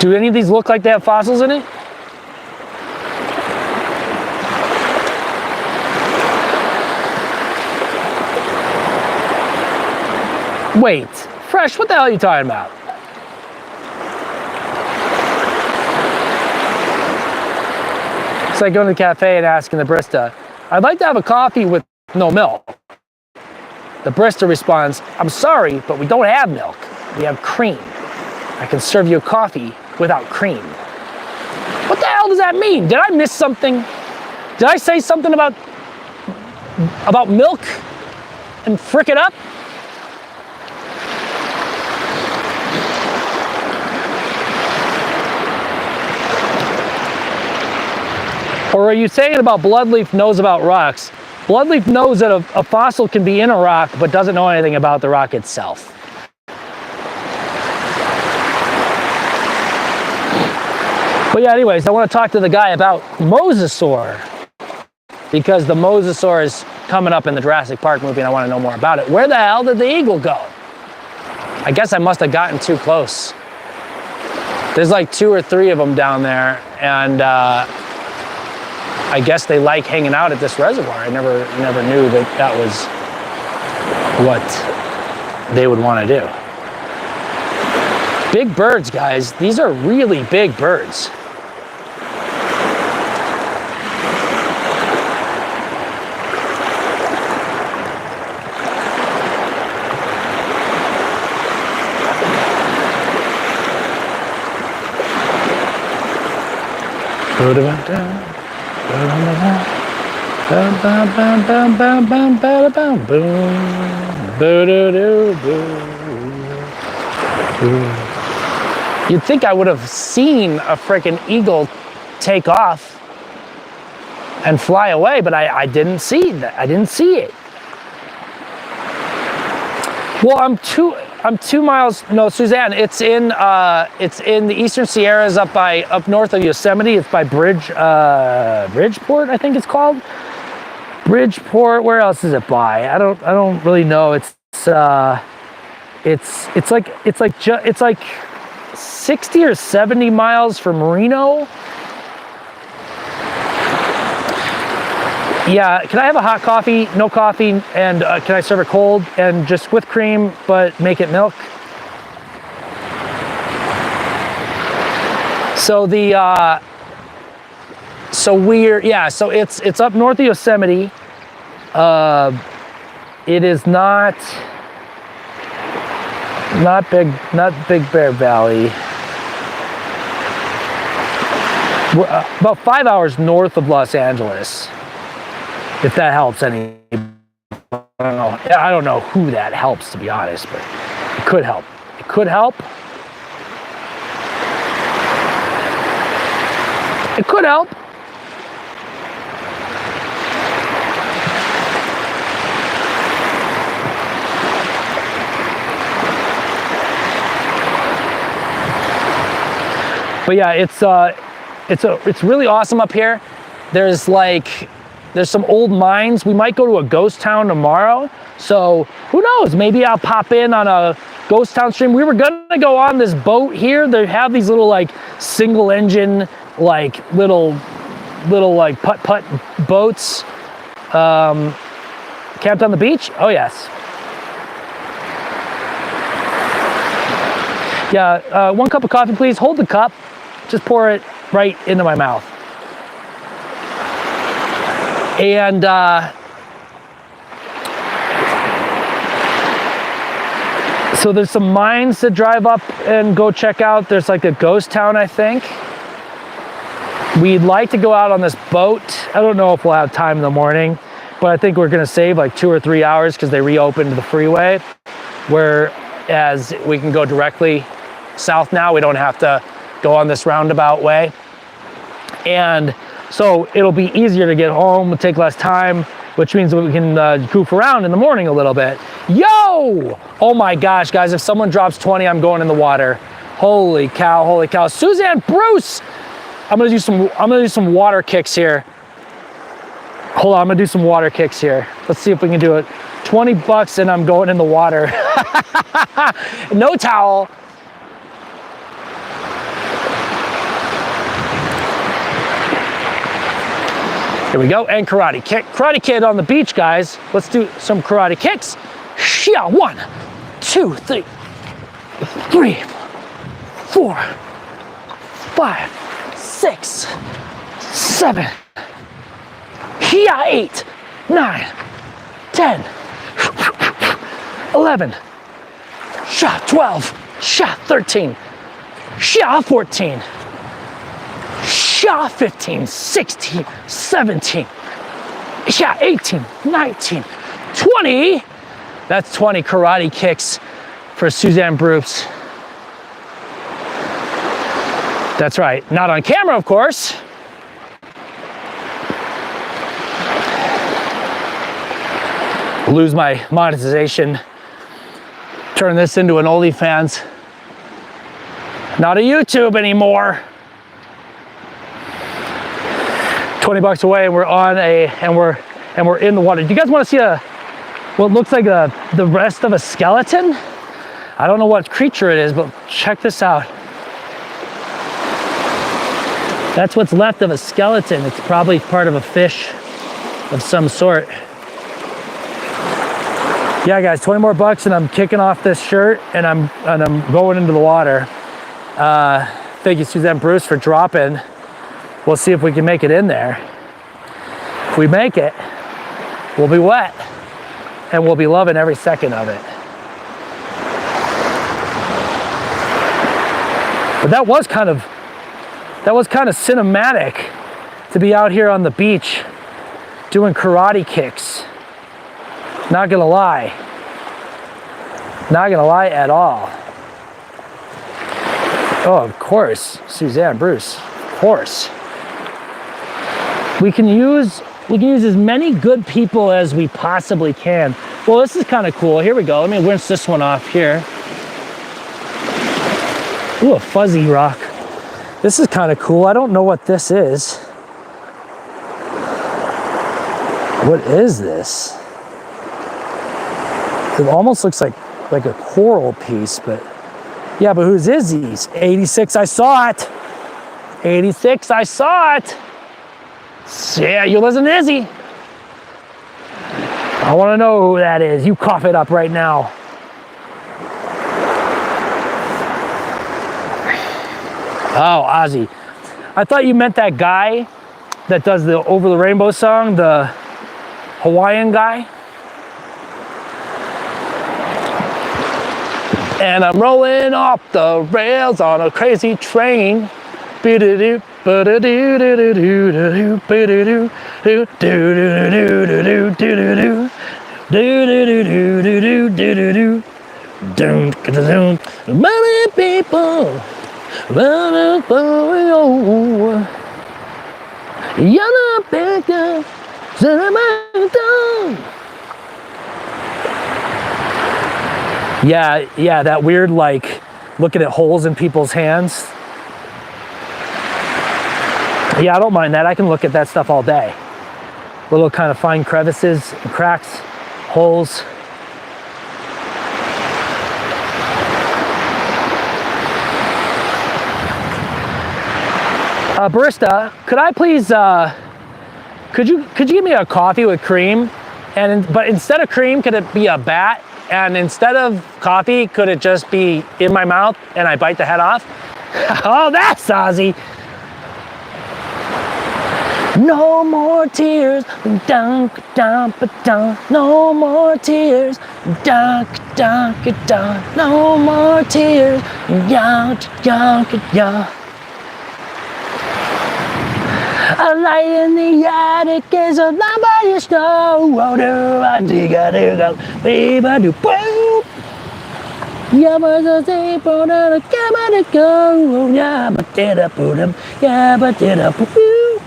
Do any of these look like they have fossils in it? Wait, Fresh, what the hell are you talking about? It's like going to the cafe and asking the barista, I'd like to have a coffee with no milk. The barista responds, I'm sorry, but we don't have milk. We have cream. I can serve you a coffee without cream. What the hell does that mean? Did I miss something? Did I say something about milk and frick it up? Or are you saying about Bloodleaf knows about rocks? Bloodleaf knows that a fossil can be in a rock, but doesn't know anything about the rock itself. But yeah, anyways, I want to talk to the guy about Mosasaur, because the Mosasaur is coming up in the Jurassic Park movie and I want to know more about it. Where the hell did the eagle go? I guess I must have gotten too close. There's like 2 or 3 of them down there, and I guess they like hanging out at this reservoir. I never knew that was what they would want to do. Big birds, guys. These are really big birds. You'd think I would have seen a freaking eagle take off and fly away, but I didn't see that. I didn't see it. Well, I'm 2 miles. No, Suzanne, it's in the Eastern Sierras, up north of Yosemite. It's by Bridgeport, I think it's called. Bridgeport. Where else is it by? I don't really know. It's like 60 or 70 miles from Reno. Yeah, can I have a hot coffee, no coffee, and can I serve it cold and just with cream, but make it milk? So so it's up north of Yosemite. It is not Big Bear Valley. We're about 5 hours north of Los Angeles. If that helps any, I don't know who that helps, to be honest, but it could help. It could help. It could help. But yeah, it's really awesome up here. There's some old mines. We might go to a ghost town tomorrow. So who knows? Maybe I'll pop in on a ghost town stream. We were gonna go on this boat here. They have these little like single engine, like little like putt boats. Camped on the beach? Oh yes. Yeah, 1 cup of coffee, please. Hold the cup. Just pour it right into my mouth. And so there's some mines to drive up and go check out. There's like a ghost town, I think. We'd like to go out on this boat. I don't know if we'll have time in the morning, but I think we're gonna save like 2 or 3 hours because they reopened the freeway, whereas we can go directly south now. We don't have to go on this roundabout way. And so it'll be easier to get home, it'll take less time, which means that we can goof around in the morning a little bit. Yo! Oh my gosh, guys, if someone drops 20, I'm going in the water. Holy cow, holy cow. Suzanne Bruce! I'm gonna do some water kicks here. Hold on, I'm gonna do some water kicks here. Let's see if we can do it. 20 bucks and I'm going in the water. No towel. Here we go, and karate kick. Karate Kid on the beach, guys. Let's do some karate kicks. Shia, 1, 2, 3, 4, 5, 6, 7. Shia, 8, 9, 10, 11. Shia, 12. Shia, 13. Shia, 14. Shia, 15, 16, 17, yeah, 18, 19, 20. That's 20 karate kicks for Suzanne Bruce. That's right, not on camera, of course. Lose my monetization. Turn this into an OnlyFans. Not a YouTube anymore. 20 bucks away, and we're in the water. Do you guys want to see what looks like the rest of a skeleton? I don't know what creature it is, but check this out. That's what's left of a skeleton. It's probably part of a fish of some sort. Yeah, guys, 20 more bucks, and I'm kicking off this shirt, and I'm going into the water. Thank you, Suzanne Bruce, for dropping. We'll see if we can make it in there. If we make it, we'll be wet and we'll be loving every second of it. But that was kind of cinematic to be out here on the beach doing karate kicks. Not gonna lie. Not gonna lie at all. Oh, of course, Suzanne Bruce, of course. We can use as many good people as we possibly can. Well, this is kind of cool. Here we go. Let me rinse this one off here. Ooh, a fuzzy rock. This is kind of cool. I don't know what this is. What is this? It almost looks like a coral piece, but yeah, but whose is these? 86, I saw it. 86, I saw it. Yeah, you listen to Izzy. I want to know who that is. You cough it up right now. Oh, Ozzy. I thought you meant that guy that does the Over the Rainbow song, the Hawaiian guy. And I'm rolling off the rails on a crazy train. Be-do-do. Don't many people yeah, that weird like looking at holes in people's hands. Yeah, I don't mind that. I can look at that stuff all day. Little kind of fine crevices, cracks, holes. Barista, could I please, could you give me a coffee with cream? But instead of cream, could it be a bat? And instead of coffee, could it just be in my mouth and I bite the head off? Oh, that's Ozzy. No more tears, dun, dun, dun. No more tears, dun, dun, dun. No more tears, dun, dun, dun. A light in the attic is a lamp by your snow. Oh, do I dig a baby do boom. Yeah, but the same for the camera to go. Yeah, but did I put him? Yeah, but did I put you?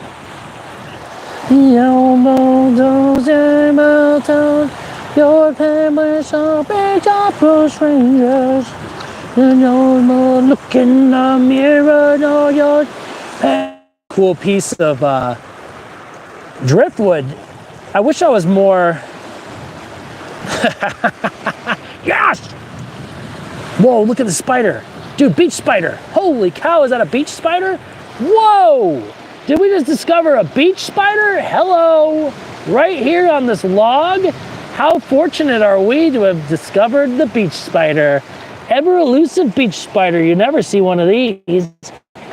Your families are big up for strangers. You know, look in the mirror, know your cool piece of driftwood. I wish I was more. Yes! Whoa, look at the spider. Dude, beach spider. Holy cow, is that a beach spider? Whoa! Did we just discover a beach spider? Hello! Right here on this log? How fortunate are we to have discovered the beach spider? Ever elusive beach spider. You never see one of these.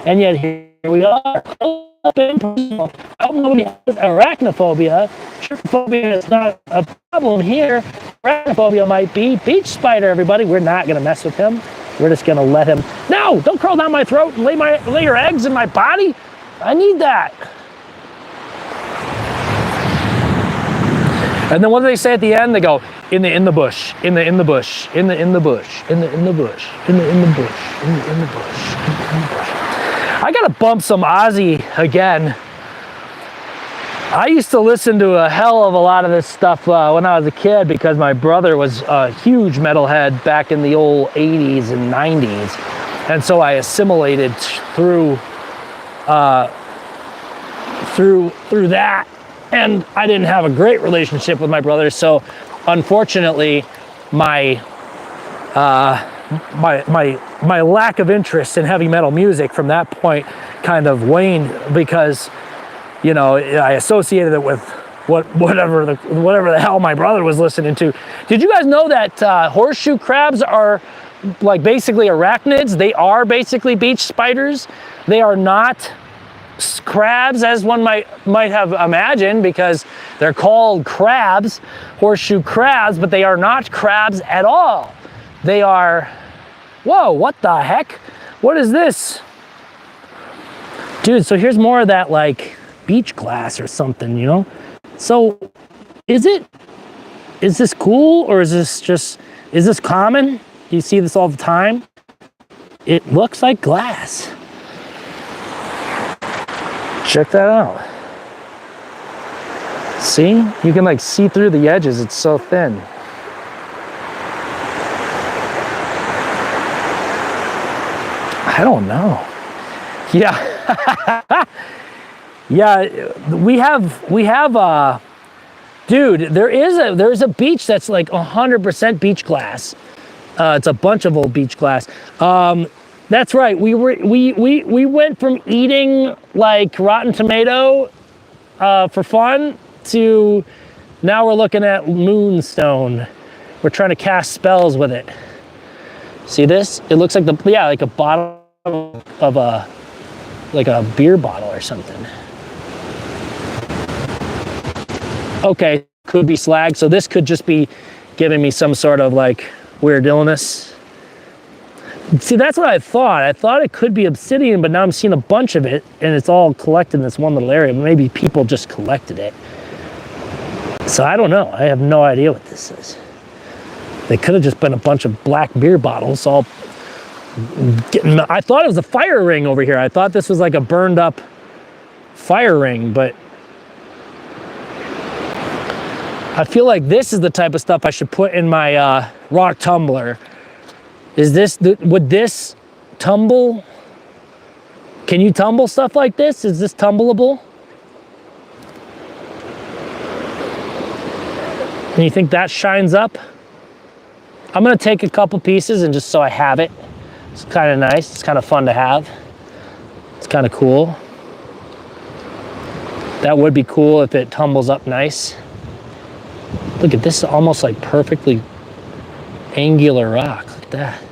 And yet here we are. I don't know if you have arachnophobia. Trypophobia is not a problem here. Arachnophobia might be. Beach spider, everybody. We're not going to mess with him. We're just going to let him. No! Don't crawl down my throat and lay your eggs in my body. I need that. And then what do they say at the end? They go, in the bush, in the bush, in the bush, in the bush, in the bush, in the bush, in the bush. I gotta bump some Ozzy again. I used to listen to a hell of a lot of this stuff when I was a kid because my brother was a huge metalhead back in the old 80s and 90s. And so I assimilated through that. And I didn't have a great relationship with my brother. So unfortunately, my lack of interest in heavy metal music from that point kind of waned because, you know, I associated it with whatever the hell my brother was listening to. Did you guys know that horseshoe crabs are like basically arachnids? They are basically beach spiders. They are not crabs as one might have imagined because they're called crabs, horseshoe crabs, but they are not crabs at all. They are, whoa, what the heck? What is this? Dude, so here's more of that like beach glass or something, you know? So is this cool or is this common? Do you see this all the time? It looks like glass. Check that out. See? You can like see through the edges. It's so thin. I don't know. Yeah. Yeah, we have dude, there's a beach that's like 100% beach glass. It's a bunch of old beach glass. That's right. We went from eating like rotten tomato for fun to now we're looking at moonstone. We're trying to cast spells with it. See this? It looks like like a bottle of a beer bottle or something. Okay, could be slag. So this could just be giving me some sort of like weird illness. See, that's what I thought. I thought it could be obsidian, but now I'm seeing a bunch of it, and it's all collected in this one little area. Maybe people just collected it. So I don't know. I have no idea what this is. They could have just been a bunch of black beer bottles all getting... I thought it was a fire ring over here. I thought this was like a burned up fire ring, but I feel like this is the type of stuff I should put in my rock tumbler. Would this tumble? Can you tumble stuff like this? Is this tumbleable? And you think that shines up? I'm gonna take a couple pieces and just so I have it. It's kind of nice, it's kind of fun to have. It's kind of cool. That would be cool if it tumbles up nice. Look at this, almost like perfectly angular rock, look at that.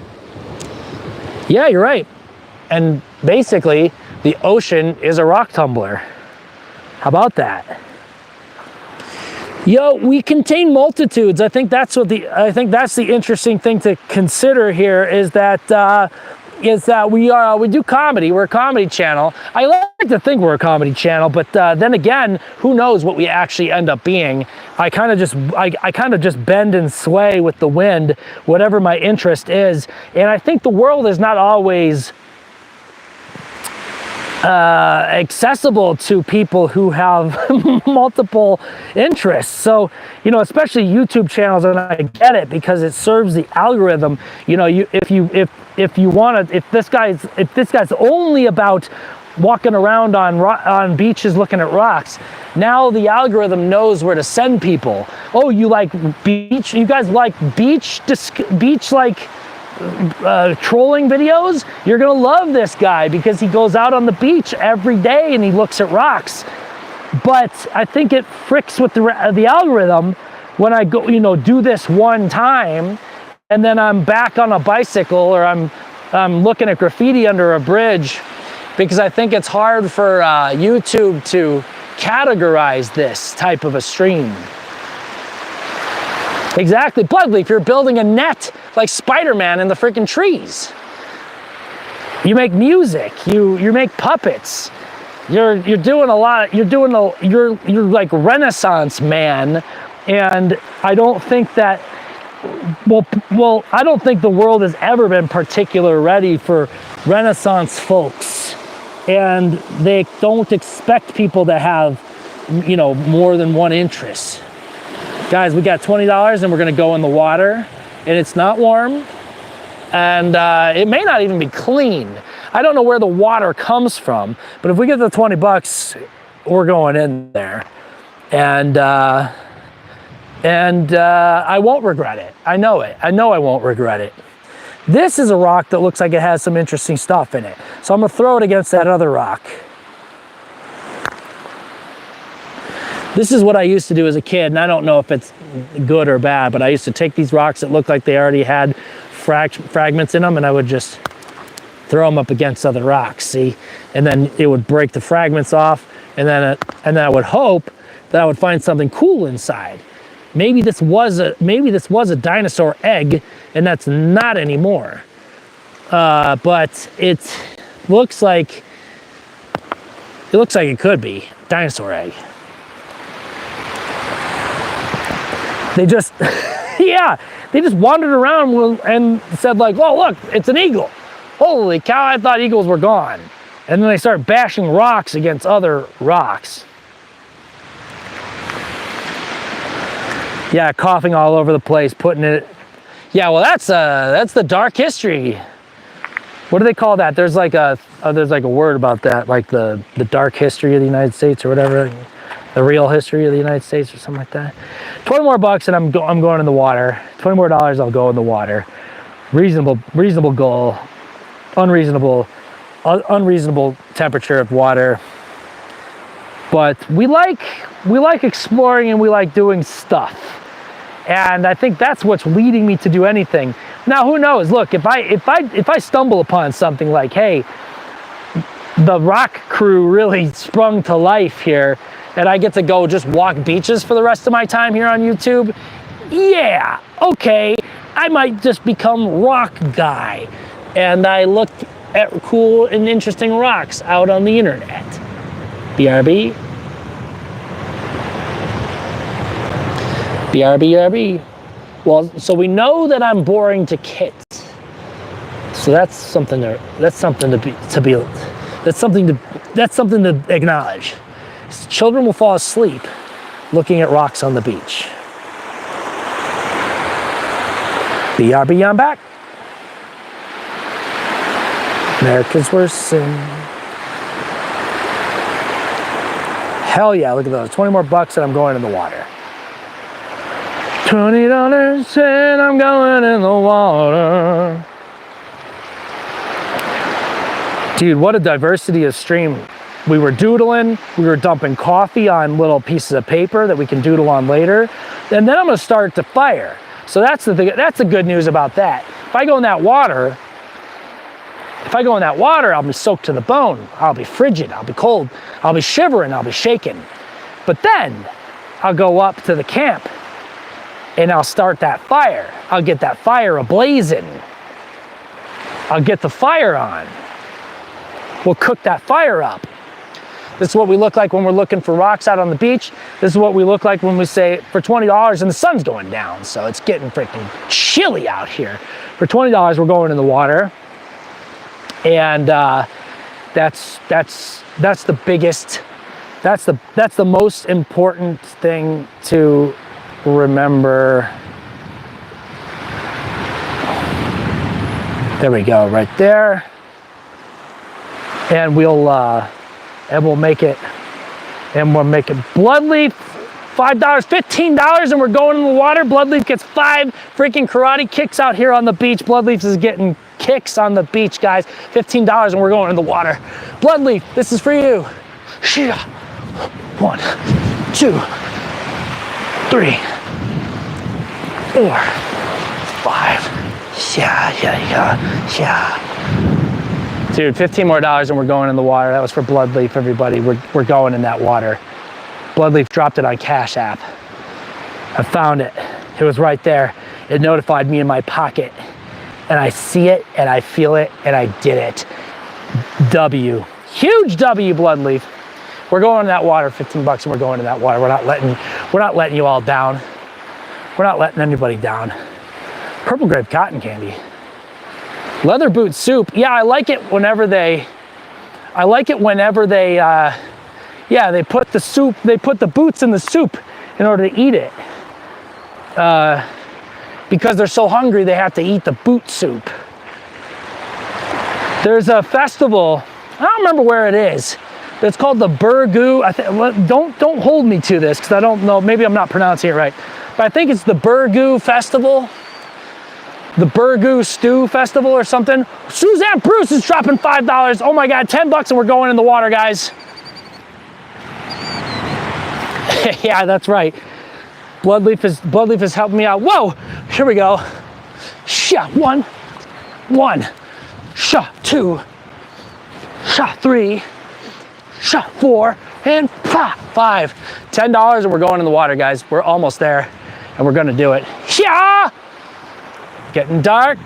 Yeah, you're right. And basically, the ocean is a rock tumbler. How about that? Yo, we contain multitudes. I think that's the interesting thing to consider here is that we do comedy. We're a comedy channel. I like to think we're a comedy channel, but then again, who knows what we actually end up being? I kind of just bend and sway with the wind, whatever my interest is. And I think the world is not always accessible to people who have multiple interests. So, you know, especially YouTube channels, and I get it because it serves the algorithm. You know, if this guy's only about walking around on beaches looking at rocks, now the algorithm knows where to send people. Oh, you like beach? You guys like beach like trolling videos? You're gonna love this guy because he goes out on the beach every day and he looks at rocks. But I think it fricks with the algorithm when I go, you know, do this one time and then I'm back on a bicycle or I'm looking at graffiti under a bridge, because I think it's hard for YouTube to categorize this type of a stream. Exactly, Bluntly, if you're building a net like Spider-Man in the freaking trees. You make music, you make puppets. You're doing a lot, you're like Renaissance man, and I don't think that, well, I don't think the world has ever been particularly ready for Renaissance folks, and they don't expect people to have, you know, more than one interest. Guys, we got $20 and we're gonna go in the water, and it's not warm, and it may not even be clean. I don't know where the water comes from, but if we get the 20 bucks, we're going in there. And I won't regret it. I know it. I know I won't regret it. This is a rock that looks like it has some interesting stuff in it. So I'm gonna throw it against that other rock. This is what I used to do as a kid, and I don't know if it's good or bad, but I used to take these rocks that looked like they already had fragments in them, and I would just throw them up against other rocks, see? And then it would break the fragments off, and then I would hope that I would find something cool inside. Maybe this was a dinosaur egg, and that's not anymore. But it looks like it could be dinosaur egg. They just, yeah, they just wandered around and said like, "Oh, look, it's an eagle. Holy cow, I thought eagles were gone." And then they start bashing rocks against other rocks. Yeah, coughing all over the place, putting it. Yeah, well, that's the dark history. What do they call that? There's like a word about that, like the dark history of the United States or whatever, the real history of the United States or something like that. 20 more bucks and I'm going in the water. $20 more, I'll go in the water. Reasonable goal. Unreasonable temperature of water. But we like exploring and we like doing stuff. And I think that's what's leading me to do anything. Now, who knows? Look, if I stumble upon something like, hey, the rock crew really sprung to life here, and I get to go just walk beaches for the rest of my time here on YouTube, yeah, okay, I might just become rock guy. And I look at cool and interesting rocks out on the internet. BRB. BRB. Well, so we know that I'm boring to kids. So that's something to acknowledge. Children will fall asleep looking at rocks on the beach. BRB, I'm back. America's worst sin. Hell yeah, look at those. 20 more bucks and I'm going in the water. $20 and I'm going in the water. Dude, what a diversity of stream. We were doodling, we were dumping coffee on little pieces of paper that we can doodle on later. And then I'm gonna start to fire. So that's the thing, that's the good news about that. If I go in that water, I'll be soaked to the bone. I'll be frigid, I'll be cold, I'll be shivering, I'll be shaking. But then I'll go up to the camp and I'll start that fire. I'll get that fire ablazing. I'll get the fire on. We'll cook that fire up. This is what we look like when we're looking for rocks out on the beach. This is what we look like when we say for $20 and the sun's going down. So it's getting freaking chilly out here. For $20, we're going in the water. And that's the biggest, that's the most important thing to remember. There we go, right there. And we'll make it Bloodleaf, $5, $15, and we're going in the water. Bloodleaf gets 5 freaking karate kicks out here on the beach. Bloodleaf is getting kicks on the beach, guys. $15 and we're going in the water. Bloodleaf, this is for you. 1, 2, 3, 4, 5. Yeah. Dude, $15 more and we're going in the water. That was for Bloodleaf, everybody. We're going in that water. Bloodleaf dropped it on Cash App. I found it. It was right there. It notified me in my pocket. And I see it, and I feel it, and I did it. W. Huge W, Bloodleaf. We're going in that water, $15 and we're going in that water. We're not letting you all down. We're not letting anybody down. Purple grape cotton candy. Leather boot soup. Yeah, I like it whenever they put the soup, they put the boots in the soup in order to eat it. Because they're so hungry, they have to eat the boot soup. There's a festival, I don't remember where it is. It's called the Burgoo. Don't hold me to this because I don't know, maybe I'm not pronouncing it right. But I think it's the Burgoo Festival. The Burgoo Stew Festival or something. Suzanne Bruce is dropping $5. Oh my God, $10 and we're going in the water, guys. Yeah, that's right. Bloodleaf is helping me out. Whoa, here we go. Shot 1, shot 2, shot 3, shot 4, and pop, 5. $10 and we're going in the water, guys. We're almost there and we're gonna do it. Yeah! Getting dark.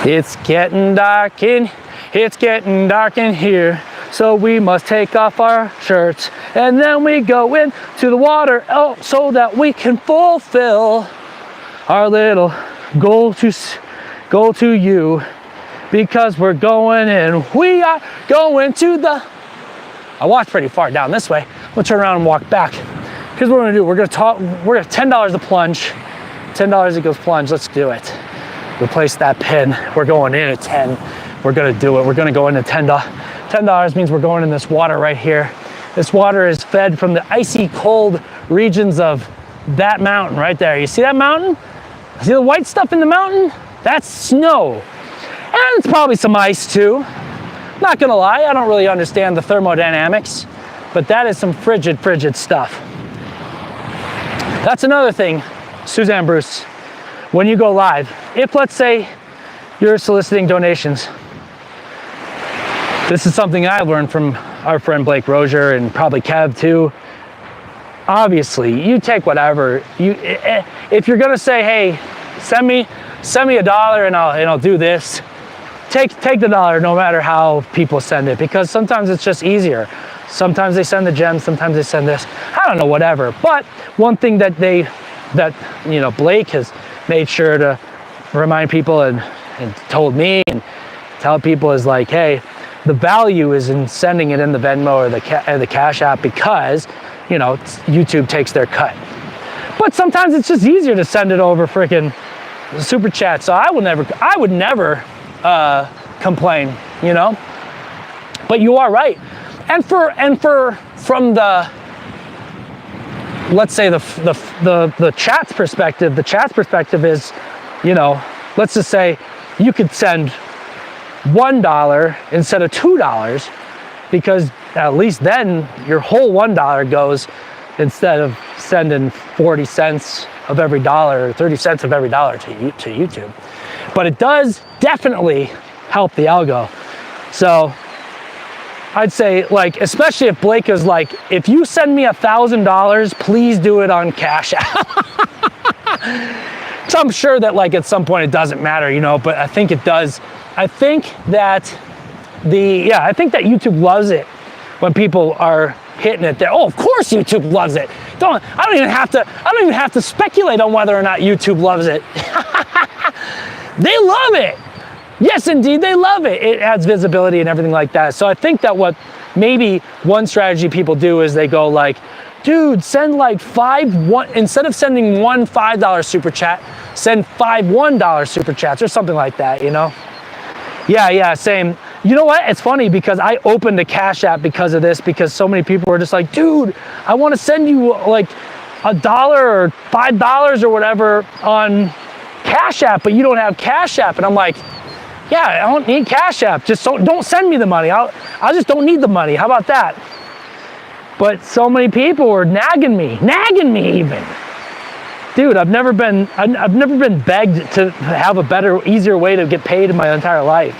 It's getting dark in here. So we must take off our shirts and then we go into the water so that we can fulfill our little goal to you, because we're going and we are going to the, I walked pretty far down this way. We'll turn around and walk back. Here's what we're gonna do. We're gonna $10 a plunge. $10 equals plunge, let's do it. Replace that pin. We're going in at 10. We're gonna do it. We're gonna go into $10. $10 means we're going in this water right here. This water is fed from the icy cold regions of that mountain right there. You see that mountain? See the white stuff in the mountain? That's snow. And it's probably some ice too. Not gonna lie, I don't really understand the thermodynamics, but that is some frigid stuff. That's another thing, Suzanne Bruce, when you go live, if let's say you're soliciting donations, this is something I learned from our friend Blake Rozier and probably Kev too. Obviously, you take whatever, if you're gonna say, hey, send me $1 and I'll do this, take the $1 no matter how people send it, because sometimes it's just easier. Sometimes they send the gems, sometimes they send this. I don't know, whatever. But one thing that Blake has made sure to remind people and told me and tell people is like, hey, the value is in sending it in the Venmo or the Cash App, because YouTube takes their cut. But sometimes it's just easier to send it over freaking Super Chat. So I would never complain, But you are right. And from the, let's say the chat's perspective, is, you know, let's just say you could send $1 instead of $2, because at least then your whole $1 goes, instead of sending 40 cents of every dollar or 30 cents of every dollar to YouTube. But it does definitely help the algo. So I'd say, like, especially if Blake is like, if you send me $1,000, please do it on Cash App. So I'm sure that, like, at some point it doesn't matter, you know, but I think it does. I think that I think that YouTube loves it when people are hitting it there. Oh, of course YouTube loves it. I don't even have to speculate on whether or not YouTube loves it. They love it. Yes, indeed, they love it. It adds visibility and everything like that. So I think that what maybe one strategy people do is they go like, dude, send like instead of sending one $5 super chat, send 5 $1 super chats or something like that, you know? Yeah, same. You know what? It's funny because I opened a Cash App because of this, because so many people were just like, dude, I want to send you like $1 or $5 or whatever on Cash App, but you don't have Cash App. And I'm like, yeah, I don't need Cash App. Just don't send me the money. I just don't need the money. How about that? But so many people were nagging me even. Dude, I've never been begged to have a better, easier way to get paid in my entire life.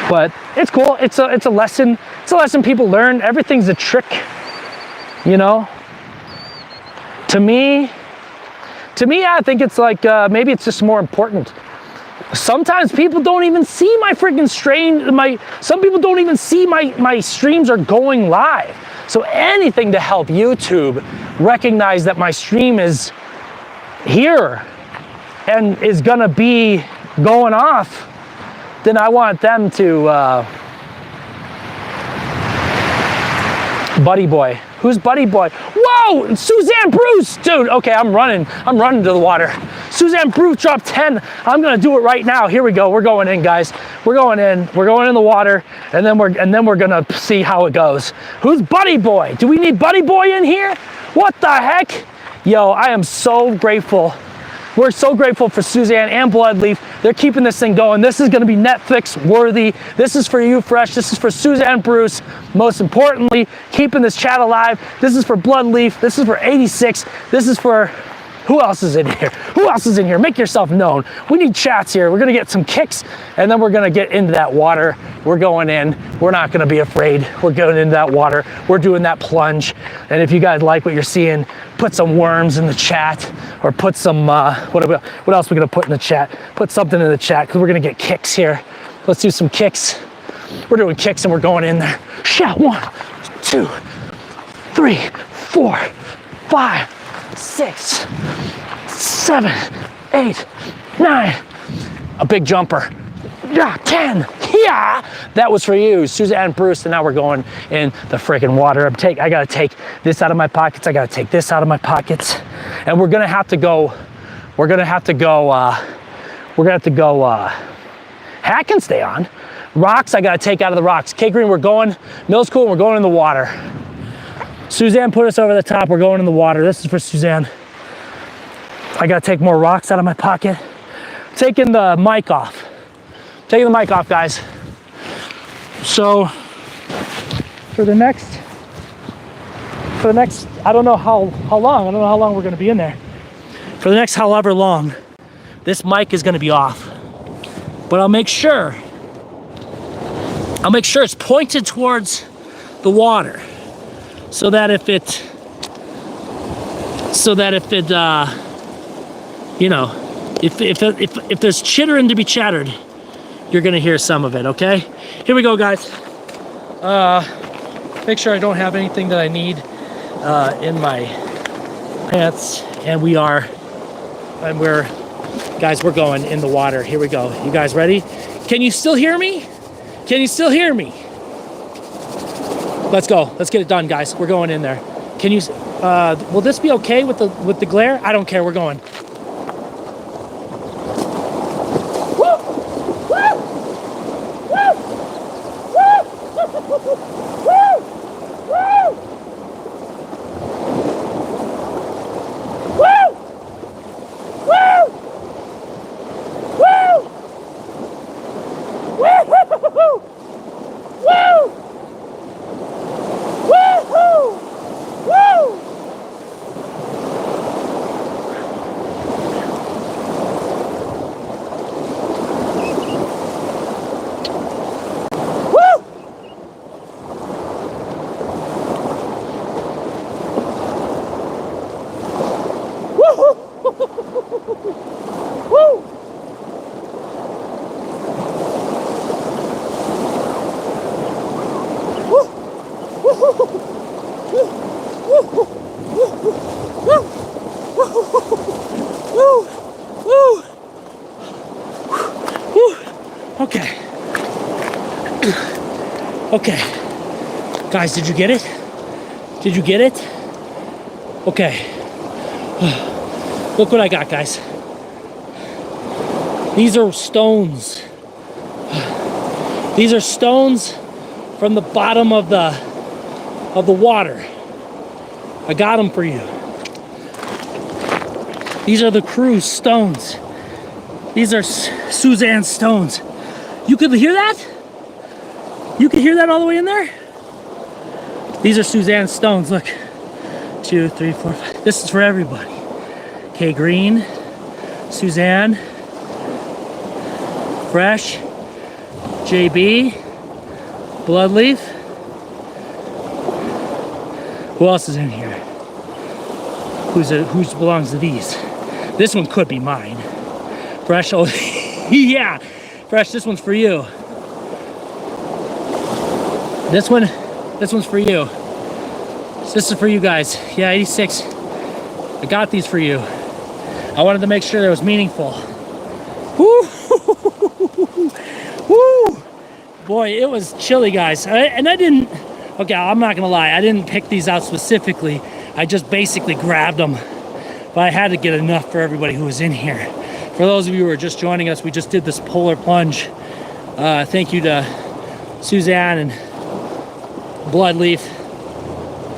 But it's cool. It's a lesson. It's a lesson people learn. Everything's a trick, you know. To me, I think it's like maybe it's just more important. Sometimes people don't even see my freaking stream. Some people don't even see my streams are going live. So anything to help YouTube recognize that my stream is here and is gonna be going off, then I want them to, Buddy Boy. Who's Buddy Boy? Whoa, Suzanne Bruce, dude. Okay, I'm running to the water. Suzanne Bruce dropped 10. I'm gonna do it right now. Here we go. We're going in, guys. We're going in the water, and then we're gonna see how it goes. Who's Buddy Boy? Do we need Buddy Boy in here? What the heck? Yo, I am so grateful. We're so grateful for Suzanne and Bloodleaf. They're keeping this thing going. This is gonna be Netflix worthy. This is for you, Fresh. This is for Suzanne Bruce. Most importantly, keeping this chat alive. This is for Bloodleaf. This is for 86. This is for, who else is in here? Who else is in here? Make yourself known. We need chats here. We're gonna get some kicks, and then we're gonna get into that water. We're going in. We're not gonna be afraid. We're going into that water. We're doing that plunge. And if you guys like what you're seeing, put some worms in the chat, or put some, what else are we gonna put in the chat? Put something in the chat, because we're gonna get kicks here. Let's do some kicks. We're doing kicks and we're going in there. Shout 1, 2, 3, 4, 5, 6, 7, 8, 9. A big jumper. Yeah, 10. Yeah, that was for you, Suzanne Bruce. And now we're going in the freaking water. I gotta take this out of my pockets. I gotta take this out of my pockets. And we're gonna have to go hack and stay on. Rocks, I gotta take out of the rocks. K Green, we're going, Mill's cool, we're going in the water. Suzanne put us over the top, we're going in the water. This is for Suzanne. I gotta take more rocks out of my pocket. Taking the mic off. Taking the mic off, guys. So, for the next, I don't know how long we're gonna be in there. For the next however long, this mic is gonna be off. But I'll make sure it's pointed towards the water, so that if it, you know, if there's chittering to be chattered, you're gonna hear some of it. Okay, here we go, guys. Make sure I don't have anything that I need in my pants, and we're going in the water. Here we go. You guys ready? Can you still hear me? Can you still hear me? Let's go. Let's get it done, guys. We're going in there. Can you? Will this be okay with the glare? I don't care. We're going. Woo! Woo! Woo! Woo! Okay. Okay. Guys, did you get it? Did you get it? Okay. Look what I got, guys. These are stones. These are stones from the bottom of the water. I got them for you. These are the cruise stones. These are Suzanne stones. You could hear that? You can hear that all the way in there? These are Suzanne stones. Look. 2, 3, 4, 5. This is for everybody. K Green, Suzanne, Fresh, JB, Bloodleaf. Who else is in here? Who belongs to these? This one could be mine. Fresh, oh yeah. Fresh, this one's for you. This one's for you. This is for you guys. Yeah, 86. I got these for you. I wanted to make sure that it was meaningful. Woo! Woo! Boy, it was chilly, guys. And I didn't, okay, I'm not gonna lie, I didn't pick these out specifically. I just basically grabbed them. But I had to get enough for everybody who was in here. For those of you who are just joining us, we just did this polar plunge. Thank you to Suzanne and Bloodleaf.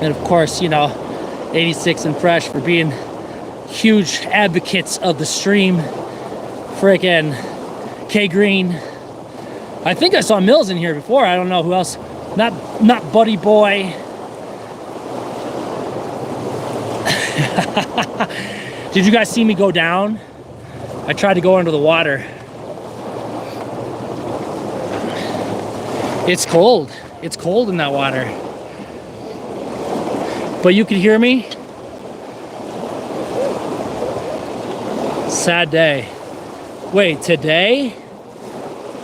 And of course, you know, 86 and Fresh for being huge advocates of the stream. Frickin' K Green. I think I saw Mills in here before. I don't know who else. Not Buddy Boy. Did you guys see me go down? I tried to go under the water. It's cold. It's cold in that water. But you can hear me? Sad day. Wait, today?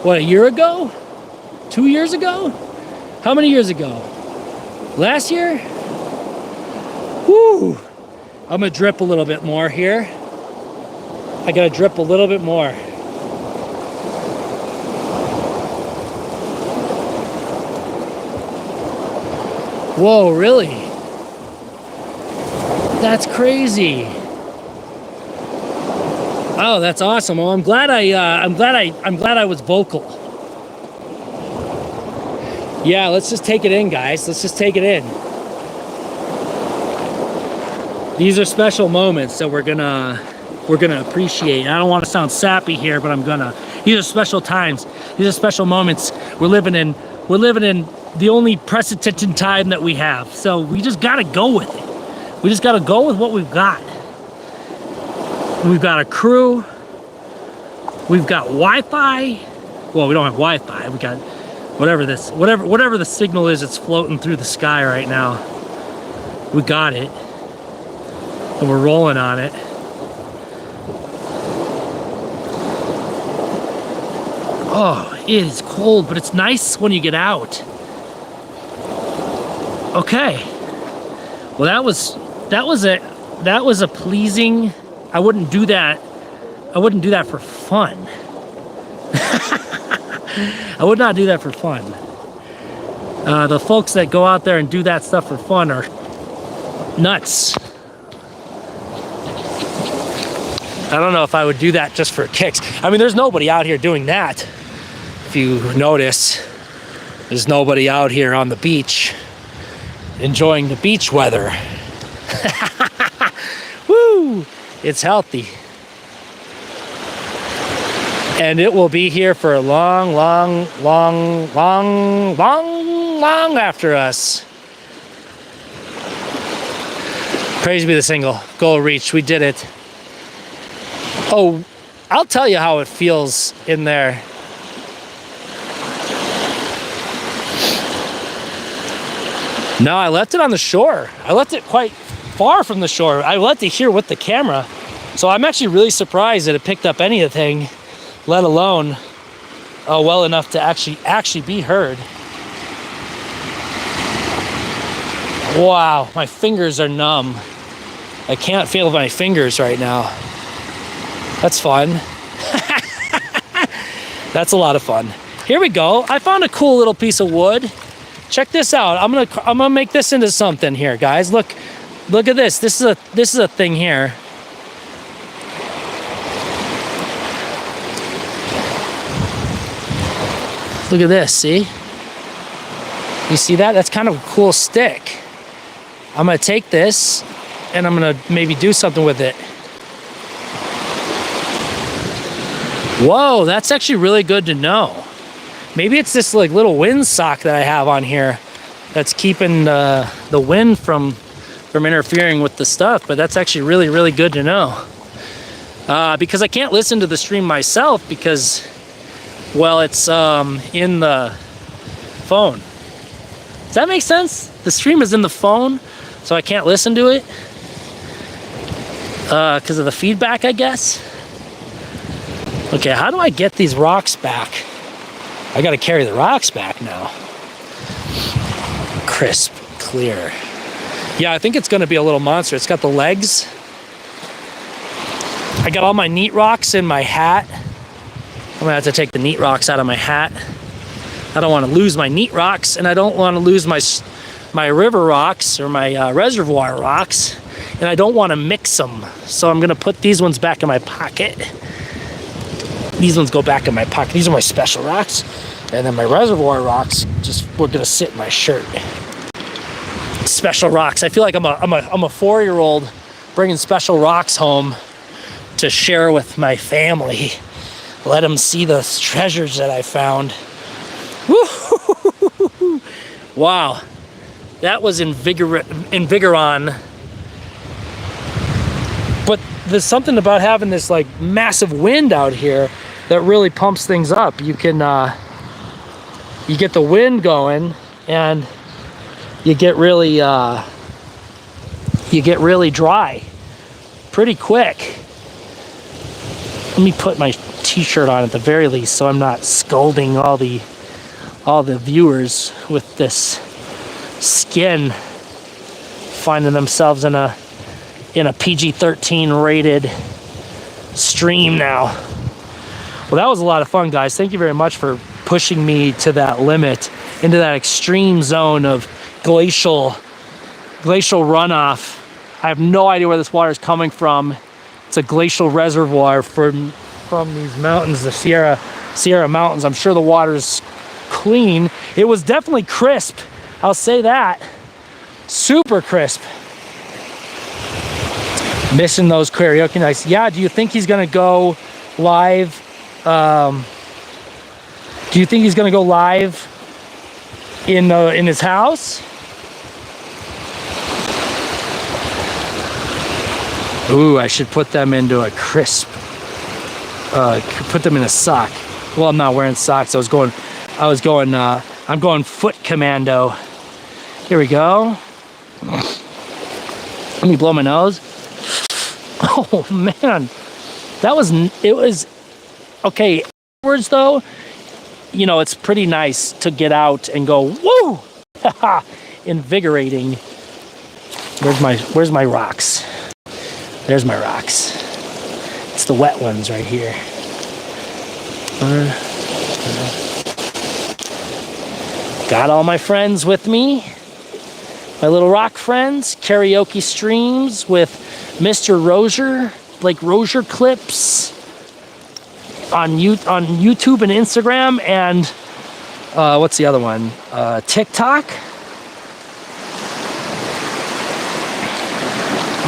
What, a year ago? 2 years ago? How many years ago? Last year? Woo! I'm gonna drip a little bit more here. I gotta drip a little bit more. Whoa, really? That's crazy. Oh, that's awesome. Well, I'm glad I was vocal. Yeah, let's just take it in, guys. Let's just take it in. These are special moments that we're gonna appreciate. I don't want to sound sappy here, but I'm gonna. These are special times. These are special moments. We're living in the only precedented time that we have. So we just gotta go with it. We just gotta go with what we've got. We've got a crew. We've got Wi-Fi. Well, we don't have Wi-Fi. We got whatever the signal is that's floating through the sky right now. We got it. And we're rolling on it. Oh, it is cold, but it's nice when you get out. Okay. Well, that was a pleasing. I wouldn't do that. I wouldn't do that for fun. I would not do that for fun. The folks that go out there and do that stuff for fun are nuts. I don't know if I would do that just for kicks. I mean, there's nobody out here doing that. If you notice, there's nobody out here on the beach enjoying the beach weather. Woo! It's healthy. And it will be here for a long, long, long, long, long, long after us. Praise be the single. Goal reached. We did it. Oh, I'll tell you how it feels in there. No, I left it on the shore. I left it quite far from the shore. I left it here with the camera. So I'm actually really surprised that it picked up anything, let alone well enough to actually be heard. Wow, my fingers are numb. I can't feel my fingers right now. That's fun. That's a lot of fun. Here we go. I found a cool little piece of wood. Check this out. I'm gonna make this into something here, guys. Look at this. This is a thing here. Look at this, see? You see that? That's kind of a cool stick. I'm gonna take this and I'm gonna maybe do something with it. Whoa, that's actually really good to know. Maybe it's this like little windsock that I have on here that's keeping the wind from interfering with the stuff, but that's actually really, really good to know. Because I can't listen to the stream myself because, well, it's in the phone. Does that make sense? The stream is in the phone, so I can't listen to it because of the feedback, I guess. Okay, how do I get these rocks back? I gotta carry the rocks back now. Crisp, clear. Yeah, I think it's gonna be a little monster. It's got the legs. I got all my neat rocks in my hat. I'm gonna have to take the neat rocks out of my hat. I don't wanna lose my neat rocks, and I don't wanna lose my river rocks or my reservoir rocks, and I don't wanna mix them. So I'm gonna put these ones back in my pocket. These ones go back in my pocket. These are my special rocks. And then my reservoir rocks we're gonna sit in my shirt. Special rocks. I feel like I'm a 4-year-old bringing special rocks home to share with my family. Let them see the treasures that I found. Woo! Wow. That was invigoron. But there's something about having this like massive wind out here that really pumps things up. You can you get the wind going and you get really dry pretty quick. Let me put my t-shirt on at the very least so I'm not scalding all the viewers with this skin finding themselves in a PG-13 rated stream now. Well, that was a lot of fun, guys. Thank you very much for pushing me to that limit, into that extreme zone of glacial runoff. I have no idea where this water is coming from. It's a glacial reservoir from these mountains, the Sierra Mountains. I'm sure the water's clean. It was definitely crisp. I'll say that. Super crisp. Missing those karaoke nights. Yeah, do you think he's gonna go live? Do you think he's gonna go live in his house? Ooh, I should put them into a crisp. Put them in a sock. Well, I'm not wearing socks. I'm going foot commando. Here we go. Let me blow my nose. Oh man, it was okay. Afterwards though, you know, it's pretty nice to get out and go, woo, invigorating. Where's my rocks? There's my rocks. It's the wet ones right here. Got all my friends with me. My little rock friends. Karaoke streams with Mr. Rozier, Blake Rozier clips on YouTube and Instagram, and what's the other one? TikTok.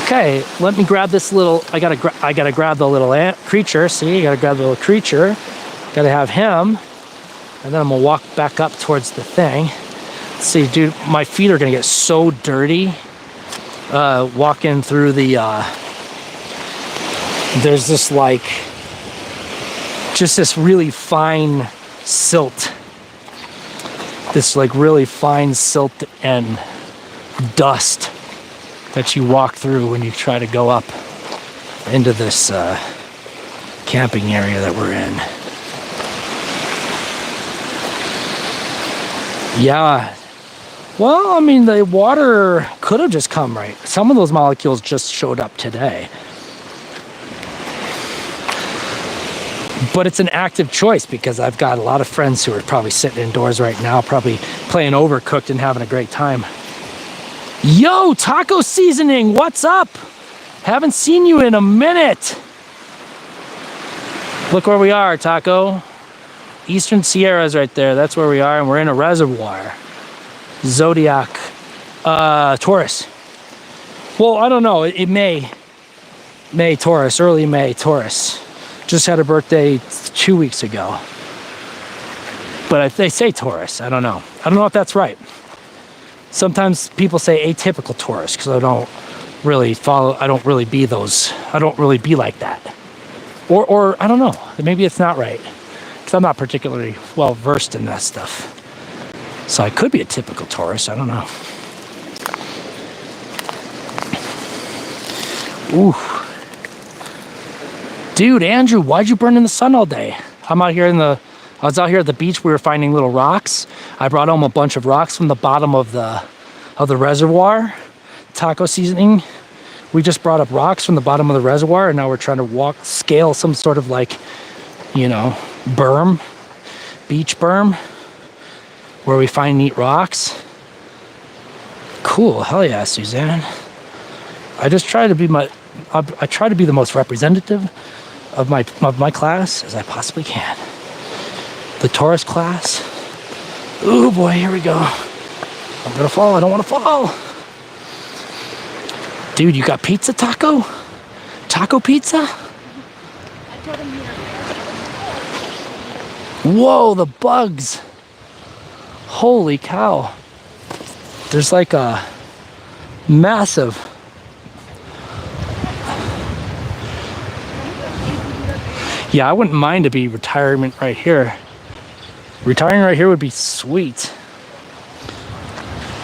Okay, let me grab this little. I gotta grab the little ant creature. See, I gotta grab the little creature. Gotta have him, and then I'm gonna walk back up towards the thing. Let's see, dude, my feet are gonna get so dirty. Walking through the. There's this like, just this really fine silt. This like really fine silt and dust that you walk through when you try to go up into this camping area that we're in. Yeah. Well, I mean, the water could have just come right. Some of those molecules just showed up today. But it's an active choice because I've got a lot of friends who are probably sitting indoors right now, probably playing Overcooked and having a great time. Yo, Taco Seasoning, what's up? Haven't seen you in a minute. Look where we are, Taco. Eastern Sierras right there. That's where we are, and we're in a reservoir. Zodiac, Taurus. Well, I don't know. It may Taurus, early May Taurus. Just had a birthday 2 weeks ago. But they say Taurus. I don't know. I don't know if that's right. Sometimes people say atypical Taurus because I don't really be those. I don't really be like that. Or I don't know. Maybe it's not right. Because I'm not particularly well versed in that stuff. So I could be a typical Taurus. I don't know. Ooh. Dude, Andrew, why'd you burn in the sun all day? I was out here at the beach. We were finding little rocks. I brought home a bunch of rocks from the bottom of the reservoir. Taco Seasoning. We just brought up rocks from the bottom of the reservoir, and now we're trying to scale some sort of like, berm, beach berm, where we find neat rocks. Cool, hell yeah, Suzanne. I just try to be I try to be the most representative of my class as I possibly can. The Taurus class. Ooh boy, here we go. I'm gonna fall, I don't wanna fall. Dude, you got pizza, Taco? Taco pizza? I told him here. Whoa, the bugs. Holy cow. There's like a massive. Yeah, I wouldn't mind to be retirement right here. Retiring right here would be sweet.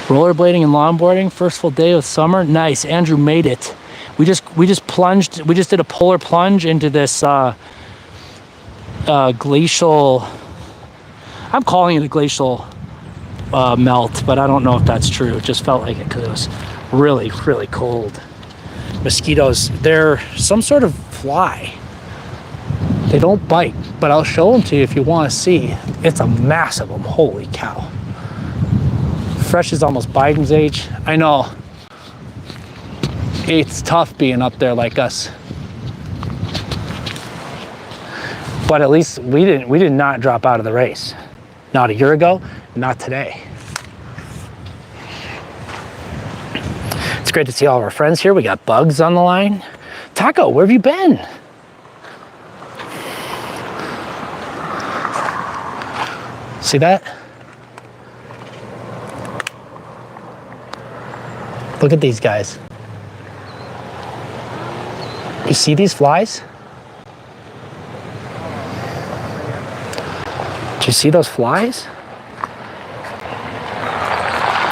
Rollerblading and longboarding, first full day of summer. Nice, Andrew made it. We just did a polar plunge into this glacial, I'm calling it a glacial melt, but I don't know if that's true. It just felt like it because it was really, really cold. Mosquitoes, they're some sort of fly. They don't bite, but I'll show them to you if you want to see. It's a massive one, holy cow. Fresh is almost Biden's age. I know. It's tough being up there like us. But at least we did not drop out of the race. Not a year ago, not today. It's great to see all of our friends here. We got Bugs on the line. Taco, where have you been? See that? Look at these guys. You see these flies? Do you see those flies?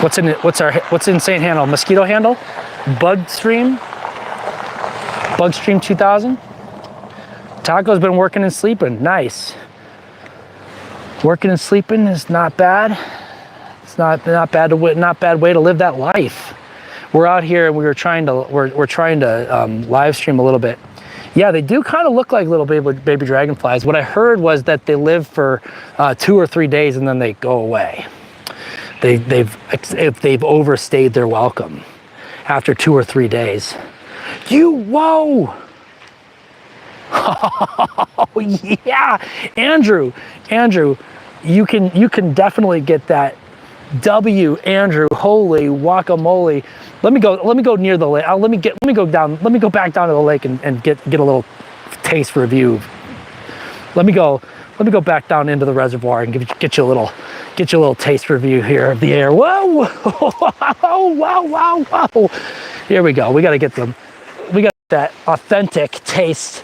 What's in St. Handle? Mosquito handle? Bug stream 2000. Taco's been working and sleeping. Nice. Working and sleeping is not bad. It's not bad way to live that life. We're out here and we're trying to live stream a little bit. Yeah, they do kind of look like little baby dragonflies. What I heard was that they live for 2 or 3 days and then they go away. They've overstayed their welcome after 2 or 3 days. Whoa! Oh yeah, Andrew, you can definitely get that W, Andrew. Holy guacamole! Let me go near the lake. Let me go back down to the lake and get a little taste review. Let me go back down into the reservoir and get you a little taste review here of the air. Whoa! Whoa! Here we go. We got that authentic taste.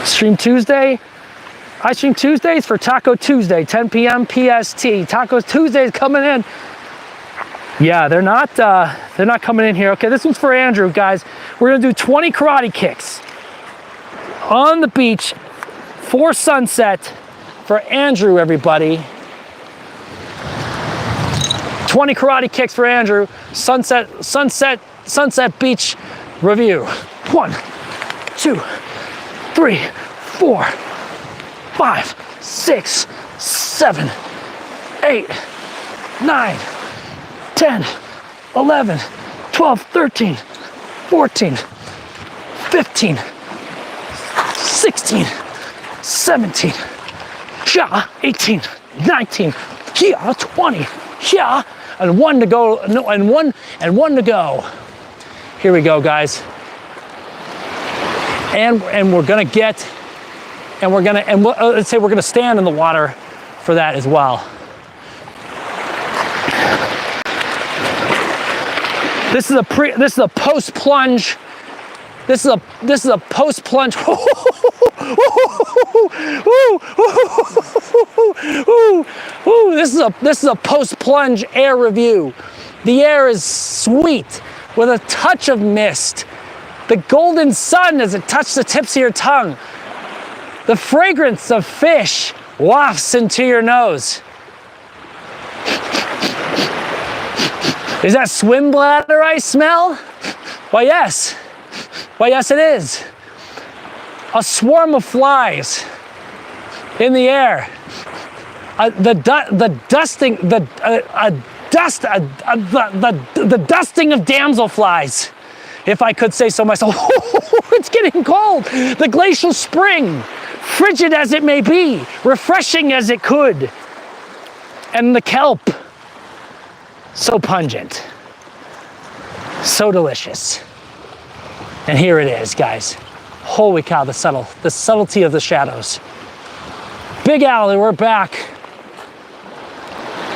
Stream Tuesday. I stream Tuesdays for Taco Tuesday, 10 p.m. PST. Tacos Tuesdays coming in. Yeah, they're not coming in here. Okay, this one's for Andrew, guys. We're gonna do 20 karate kicks on the beach for sunset for Andrew, everybody. 20 karate kicks for Andrew. Sunset beach review. 1, 2, 3, 4, 5, 6, 7, 8, 9, 10, 11, 12, 13, 14, 15, 16, 17, yeah, 18, 19, yeah, 20, yeah, and one to go, no, and one to go. Here we go, guys. And we're gonna get, and we're gonna, and let's say we're gonna stand in the water for that as well. This is a post plunge. This is a post plunge. This is a post plunge air review. The air is sweet with a touch of mist. The golden sun as it touched the tips of your tongue. The fragrance of fish wafts into your nose. Is that swim bladder I smell? Why, yes. Why, yes, it is. A swarm of flies in the air. The dusting of damselflies, if I could say so myself. It's getting cold. The glacial spring, frigid as it may be, refreshing as it could. And the kelp, so pungent, so delicious. And here it is, guys. Holy cow, the subtlety of the shadows. Big Al, we're back.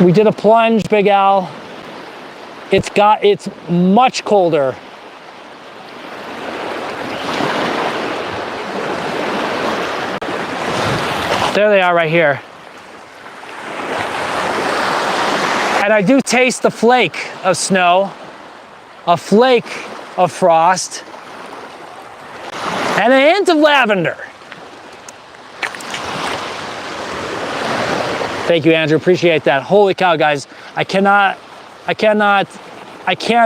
We did a plunge, Big Al. It's much colder. There they are right here. And I do taste the flake of snow, a flake of frost, and a hint of lavender. Thank you, Andrew, appreciate that. Holy cow, guys. I can't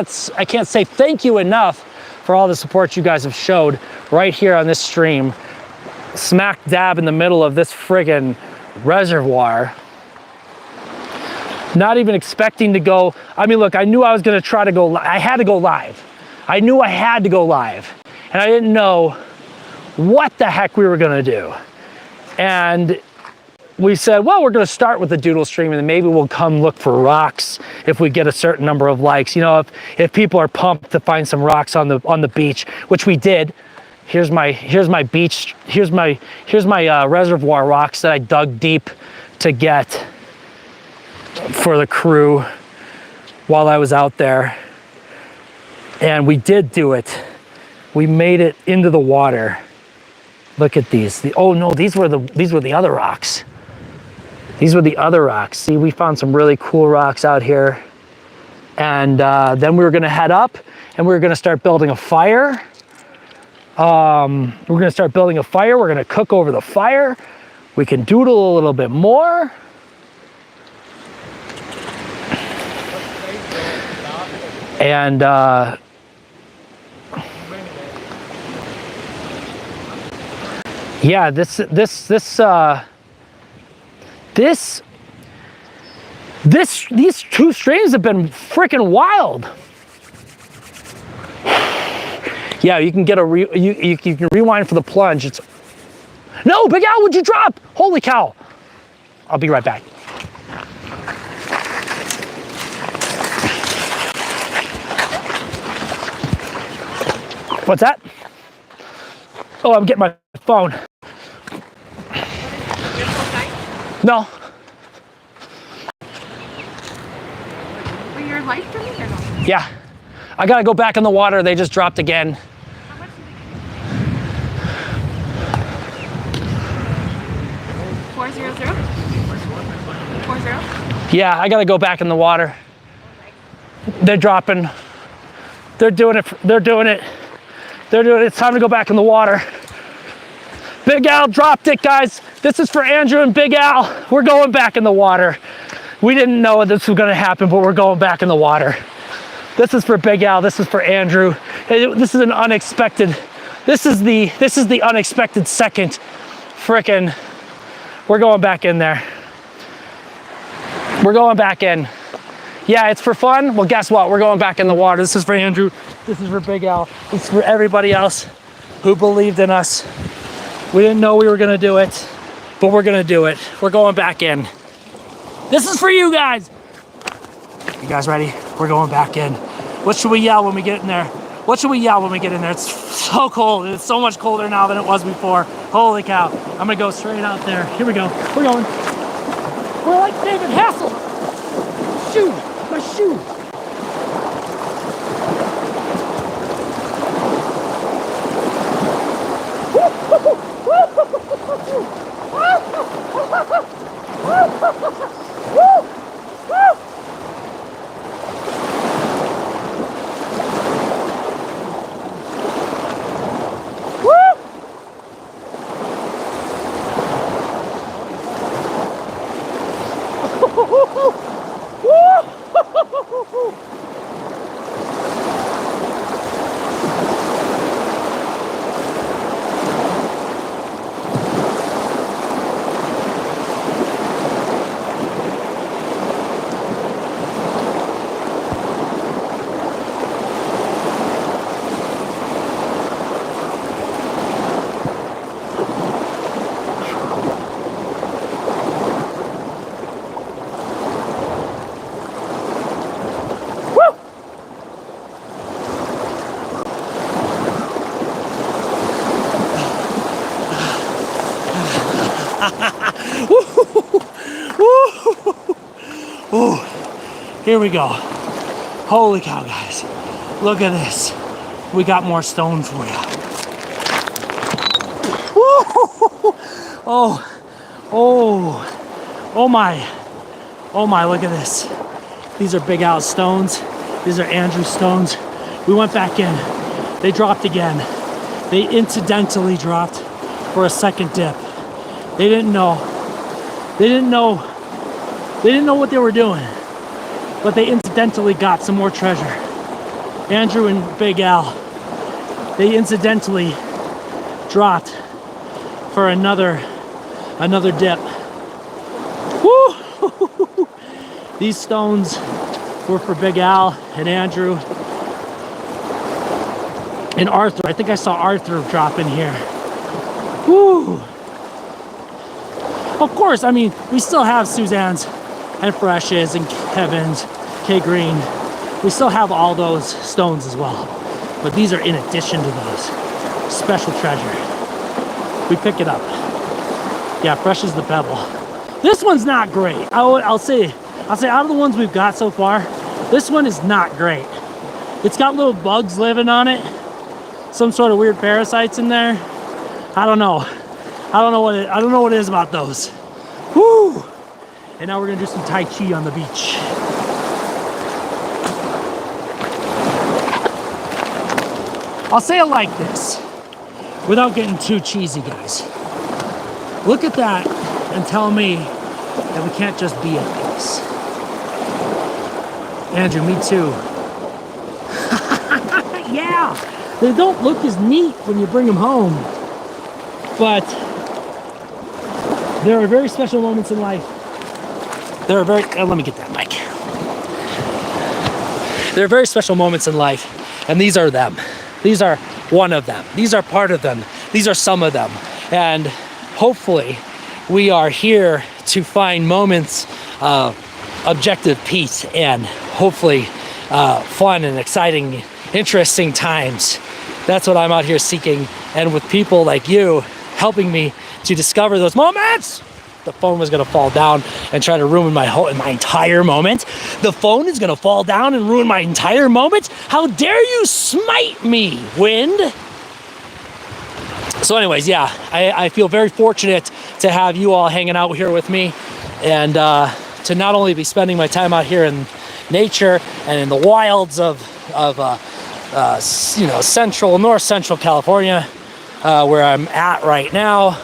say thank you enough for all the support you guys have showed right here on this stream, smack dab in the middle of this friggin' reservoir. Not even expecting to go. I mean, look, I knew I was gonna try to go, I had to go live. I knew I had to go live. And I didn't know what the heck we were gonna do. And we said, well, we're gonna start with the Doodle stream and then maybe we'll come look for rocks if we get a certain number of likes. You know, if people are pumped to find some rocks on the beach, which we did. Here's my beach, here's my reservoir rocks that I dug deep to get for the crew while I was out there. And we did do it. We made it into the water. Look at these. Oh no, these were the other rocks. These were the other rocks. See, we found some really cool rocks out here. And then we were gonna head up and we were gonna start building a fire. We're gonna start building a fire. We're gonna cook over the fire. We can doodle a little bit more. And yeah, these two streams have been freaking wild. Yeah, you can get you can rewind for the plunge. It's no, Big Al, would you drop? Holy cow! I'll be right back. What's that? Oh, I'm getting my phone. No. Were your lights for me or no? Yeah. I gotta go back in the water. They just dropped again. How much did they give you? 400? 40? Yeah, I gotta go back in the water. They're dropping. They're doing it. They're doing it. They're doing it. It's time to go back in the water. Big Al dropped it, guys. This is for Andrew and Big Al. We're going back in the water. We didn't know this was gonna happen, but we're going back in the water. This is for Big Al, this is for Andrew. This is an unexpected This is the unexpected second frickin'. We're going back in there. We're going back in. Yeah, it's for fun. Well, guess what? We're going back in the water. This is for Andrew. This is for Big Al. This is for everybody else who believed in us. We didn't know we were gonna do it, but we're gonna do it. We're going back in. This is for you guys. You guys ready? We're going back in. What should we yell when we get in there? What should we yell when we get in there? It's so cold. It's so much colder now than it was before. Holy cow. I'm gonna go straight out there. Here we go. We're going. We're like David Hasselhoff. Shoe. My shoe. Here we go. Holy cow, guys. Look at this. We got more stone for you. Oh my. Oh my, look at this. These are Big Al's stones. These are Andrew's stones. We went back in. They dropped again. They incidentally dropped for a second dip. They didn't know. They didn't know what they were doing. But they incidentally got some more treasure. Andrew and Big Al, they incidentally dropped for another dip. Woo! These stones were for Big Al and Andrew and Arthur. I think I saw Arthur drop in here. Woo! Of course, I mean, we still have Suzanne's and Fresh's and Kevin's, K Green. We still have all those stones as well. But these are in addition to those. Special treasure. We pick it up. Yeah, Fresh is the pebble. This one's not great. I'll say out of the ones we've got so far, this one is not great. It's got little bugs living on it. Some sort of weird parasites in there. I don't know. I don't know what it is about those. Whoo! And now we're gonna do some Tai Chi on the beach. I'll say it like this, without getting too cheesy, guys. Look at that and tell me that we can't just be at peace. Andrew, me too. Yeah, they don't look as neat when you bring them home, but there are very special moments in life. There are let me get that mic. There are very special moments in life, and these are them. These are one of them. These are part of them. These are some of them. And hopefully we are here to find moments of objective peace and hopefully fun and exciting, interesting times. That's what I'm out here seeking. And with people like you helping me to discover those moments, the phone was gonna fall down and try to ruin my entire moment. The phone is gonna fall down and ruin my entire moment. How dare you smite me, wind? So anyways, yeah, I feel very fortunate to have you all hanging out here with me and to not only be spending my time out here in nature and in the wilds of north central California, where I'm at right now.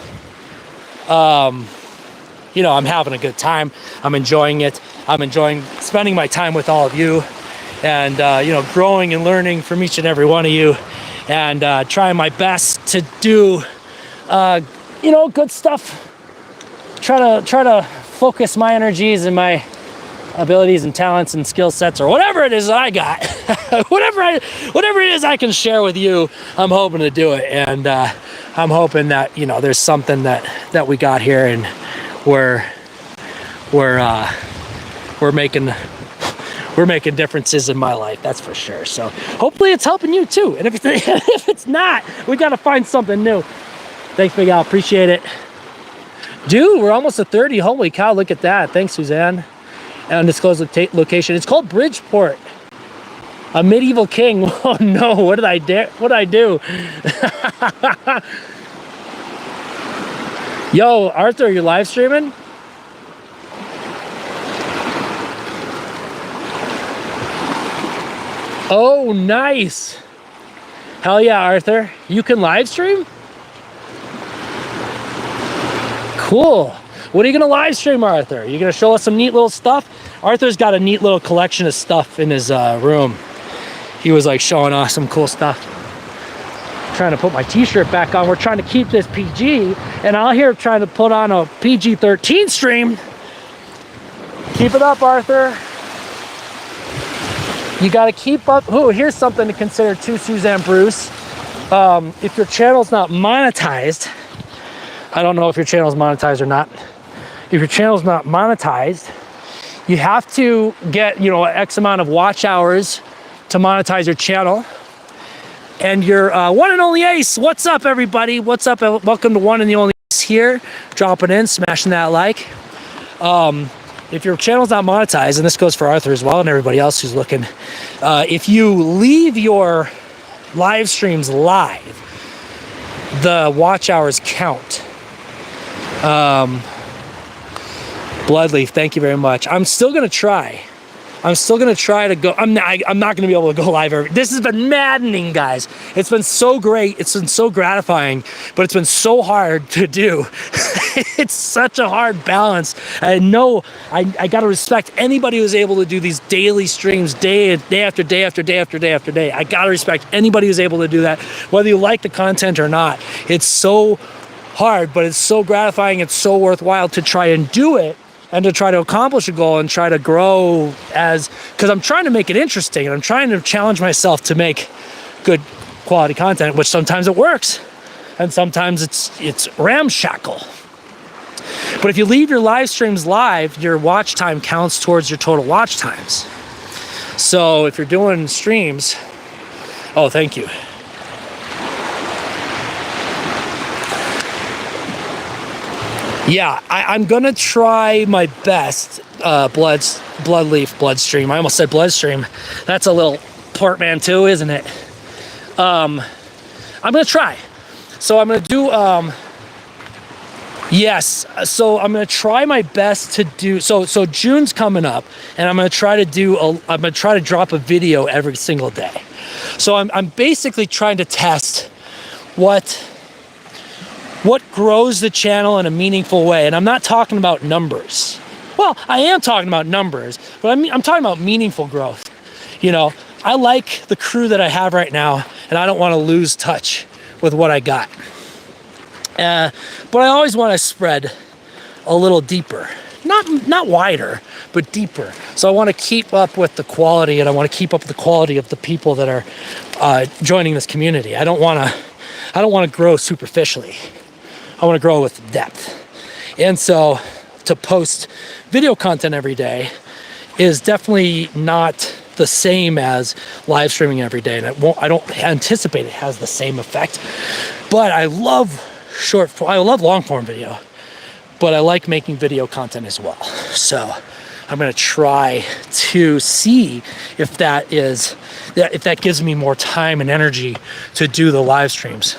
I'm having a good time. I'm enjoying it. I'm enjoying spending my time with all of you. and you know, growing and learning from each and every one of you, and trying my best to do you know, good stuff. Try to focus my energies and my abilities and talents and skill sets, or whatever it is that I got, whatever it is I can share with you. I'm hoping to do it, and I'm hoping that, you know, there's something that we got here, and we're making differences in my life, that's for sure. So hopefully it's helping you too. And if it's not, we got to find something new. Thanks, Big Al. Appreciate it. Dude, we're almost at 30. Holy cow, look at that. Thanks, Suzanne. Undisclosed location. It's called Bridgeport. A medieval king. Oh no, what did I do? Yo, Arthur, you're live streaming? Oh, nice. Hell yeah, Arthur. You can live stream? Cool. What are you gonna live stream, Arthur? You gonna show us some neat little stuff? Arthur's got a neat little collection of stuff in his room. He was like showing off some cool stuff. Trying to put my t-shirt back on. We're trying to keep this PG, and out here trying to put on a PG-13 stream. Keep it up, Arthur. You got to keep up. Oh, here's something to consider too, Suzanne Bruce. If your channel's not monetized, I don't know if your channel's monetized or not. If your channel's not monetized, you have to get, you know, X amount of watch hours to monetize your channel. And your one and only Ace, what's up, everybody? What's up? Welcome to One and the Only Ace here. Dropping in, smashing that like. If your channel's not monetized, and this goes for Arthur as well and everybody else who's looking, if you leave your live streams live, the watch hours count. Bloodleaf, thank you very much. I'm still gonna try. I'm still gonna try to go. I'm not gonna be able to go live. This has been maddening, guys. It's been so great. It's been so gratifying, but it's been so hard to do. It's such a hard balance. I know I gotta respect anybody who's able to do these daily streams, day after day after day after day after day. I gotta respect anybody who's able to do that, whether you like the content or not. It's so hard, but it's so gratifying. It's so worthwhile to try and do it, and to try to accomplish a goal and try to grow because I'm trying to make it interesting, and I'm trying to challenge myself to make good quality content, which sometimes it works and sometimes it's ramshackle. But if you leave your live streams live, your watch time counts towards your total watch times. So if you're doing streams, oh, thank you. Yeah, I'm gonna try my best. Bloodstream. I almost said bloodstream. That's a little portmanteau, isn't it? I'm gonna try. So I'm gonna do. Yes. So I'm gonna try my best to do. So June's coming up, and I'm gonna try to do. I'm gonna try to drop a video every single day. So I'm basically trying to test what grows the channel in a meaningful way. And I'm not talking about numbers. Well, I am talking about numbers, but I'm talking about meaningful growth. You know, I like the crew that I have right now, and I don't want to lose touch with what I got. But I always want to spread a little deeper. Not wider, but deeper. So I want to keep up with the quality, and I want to keep up with the quality of the people that are joining this community. I don't want to grow superficially. I want to grow with depth. And so to post video content every day is definitely not the same as live streaming every day. And I don't anticipate it has the same effect. But I love long form video, but I like making video content as well. So I'm going to try to see if that gives me more time and energy to do the live streams.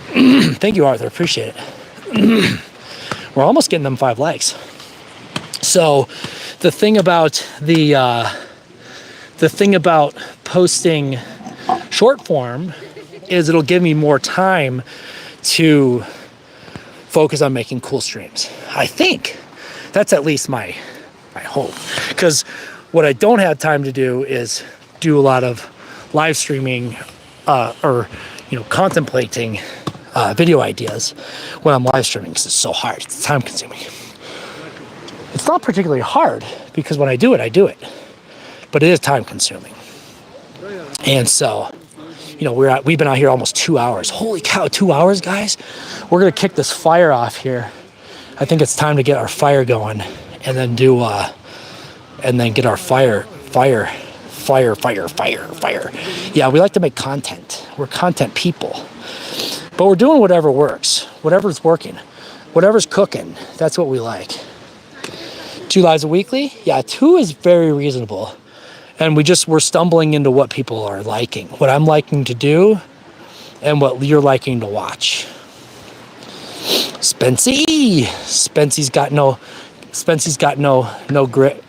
Thank you, Arthur. Appreciate it. We're almost getting them 5 likes. So the thing about posting short form is it'll give me more time to focus on making cool streams. I think that's at least my hope, because What I don't have time to do is do a lot of live streaming or contemplating video ideas when I'm live streaming because it's so hard. It's time consuming. It's not particularly hard because when I do it, but it is time consuming. And so, we've been out here almost 2 hours. Holy cow, 2 hours, guys. We're gonna kick this fire off here. I think it's time to get our fire going and then get our fire. Yeah, we like to make content. We're content people. But we're doing whatever works, whatever's working, whatever's cooking. That's what we like. 2 lives a weekly? Yeah, 2 is very reasonable. And we're stumbling into what people are liking, what I'm liking to do, and what you're liking to watch. Spency's got no grit.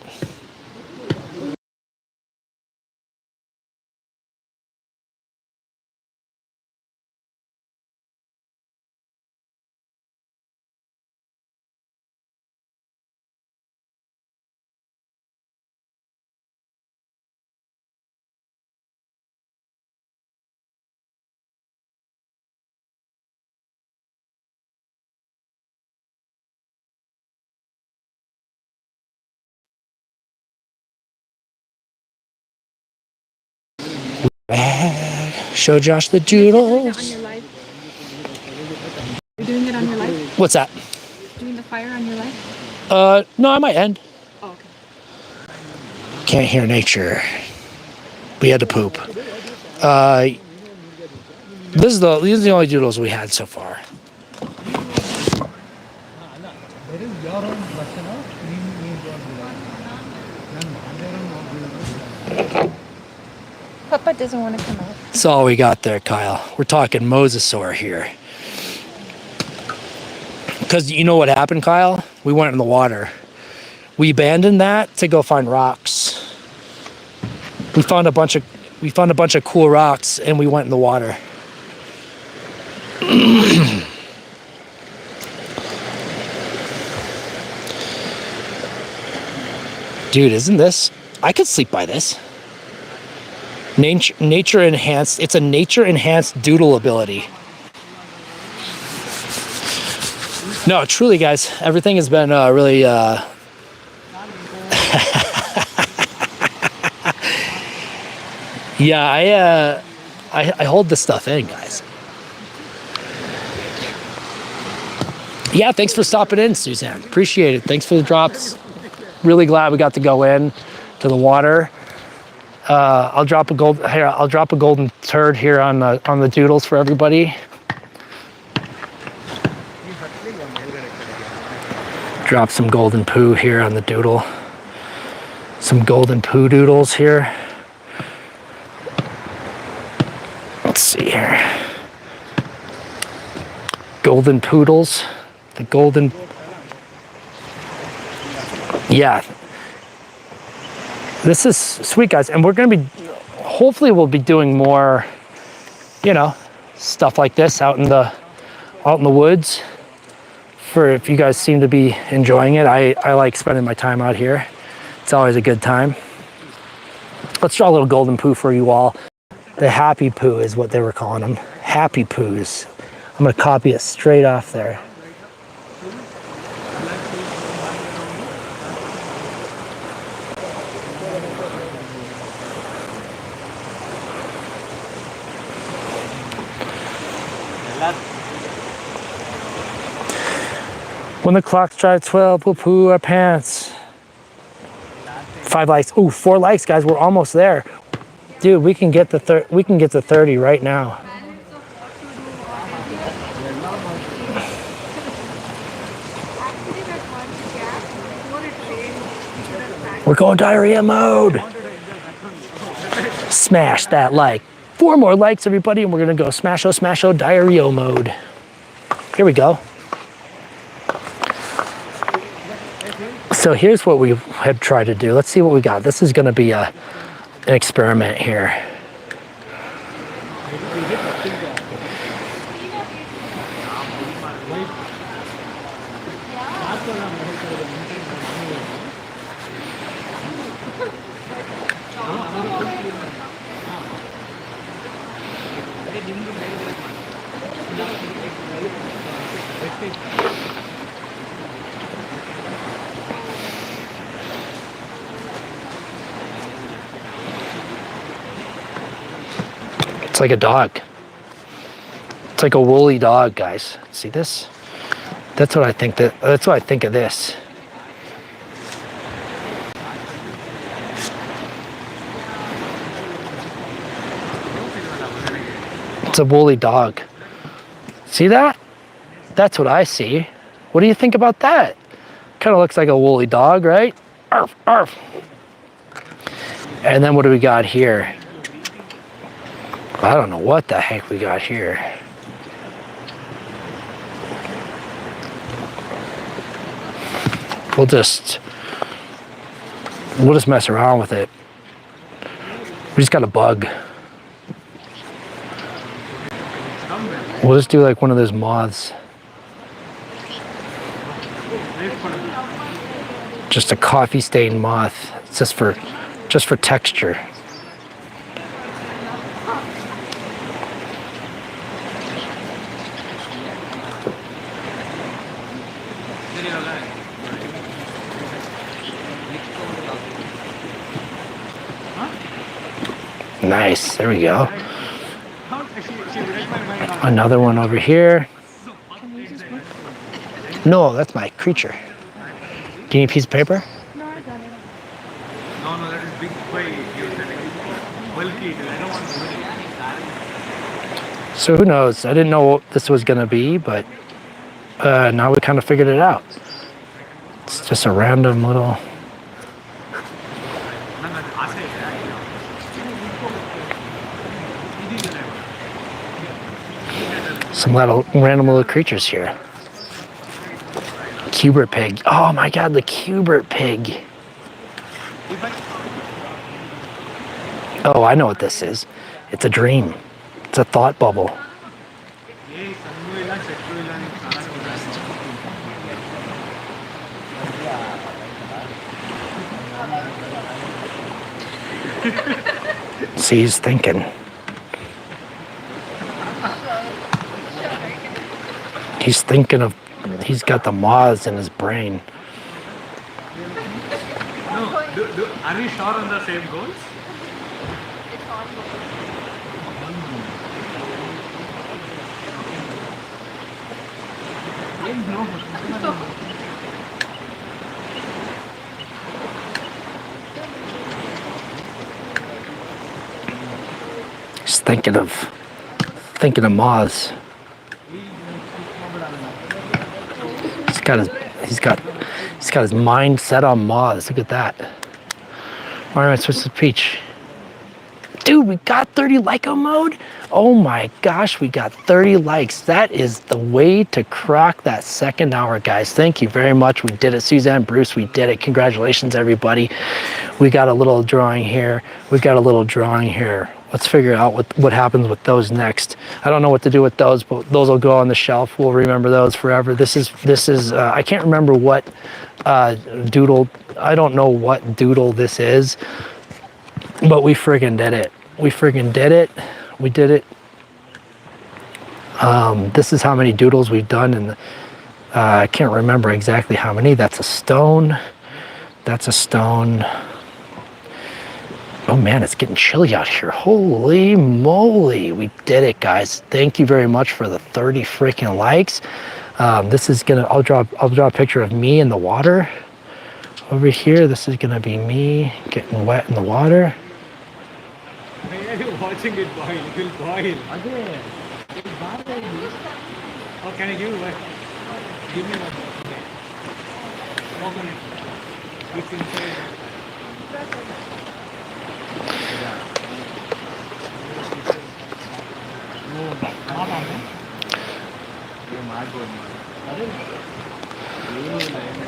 Show Josh the doodles. You're doing it on your life? What's that? Doing the fire on your life? No, I might end. Oh, okay. Can't hear nature. We had to poop. These are the only doodles we had so far. Papa doesn't want to come out. That's all we got there, Kyle. We're talking mosasaur here. Because you know what happened, Kyle? We went in the water. We abandoned that to go find rocks. We found a bunch of cool rocks and we went in the water. Dude, isn't this? I could sleep by this. Nature enhanced. It's a nature enhanced doodle ability. No, truly, guys, everything has been really. Yeah, I hold this stuff in, guys. Yeah, thanks for stopping in, Suzanne. Appreciate it. Thanks for the drops. Really glad we got to go in to the water. I'll drop a golden turd here on the doodles for everybody. Drop some golden poo here on the doodle. Some golden poo doodles here. Let's see here. Golden poodles. The golden. Yeah. This is sweet, guys. And we're going to be, hopefully we'll be doing more, stuff like this out in the woods. For if you guys seem to be enjoying it, I like spending my time out here. It's always a good time. Let's draw a little golden poo for you all. The happy poo is what they were calling them. Happy poos. I'm gonna copy it straight off there. When the clock strikes 12, we'll poo our pants. 5 likes. Ooh, 4 likes, guys. We're almost there. Dude, we can get to 30 right now. We're going diarrhea mode. Smash that like. 4 more likes, everybody, and we're gonna go smash-o diarrhea mode. Here we go. So here's what we had tried to do. Let's see what we got. This is gonna be an experiment here. It's like a dog. It's like a woolly dog, guys. See this? That's what I think. That's what I think of this. It's a woolly dog. See that? That's what I see. What do you think about that? Kind of looks like a woolly dog, right? Arf, arf. And then what do we got here? I don't know what the heck we got here. We'll just mess around with it. We just got a bug. We'll just do like one of those moths. Just a coffee stained moth. It's just for texture. Nice, there we go. Another one over here. No, that's my creature. Do you need a piece of paper? No, I got it. No, that is big way. Bulky. I don't want to. So who knows? I didn't know what this was gonna be, but now we kind of figured it out. It's just a random little. Some little random little creatures here. Cubert pig. Oh my god, the Cubert pig. Oh, I know what this is. It's a dream. It's a thought bubble. See, he's thinking. He's thinking of, he's got the moths in his brain. No, are we sure on the same goals? He's thinking of moths. He's got his mind set on moths. Look at that. Why am I switch to peach? Dude, we got 30 like on mode. Oh my gosh, we got 30 likes. That is the way to crack that second hour, guys. Thank you very much. We did it. Suzanne, Bruce, we did it. Congratulations, everybody. We got a little drawing here. We got a little drawing here. Let's figure out what happens with those next. I don't know what to do with those, but those will go on the shelf. We'll remember those forever. This is I can't remember what Doodle. I don't know what Doodle this is, but we friggin' did it. We friggin' did it. We did it. This is how many doodles we've done, and I can't remember exactly how many. That's a stone. That's a stone. Oh man, it's getting chilly out here. Holy moly, we did it, guys. Thank you very much for the 30 freaking likes. This is gonna, I'll draw a picture of me in the water. Over here, this is gonna be me getting wet in the water. Why are you watching it boil? It will boil. Oh, can I give you one? Give me one. Walk on it. It's inside.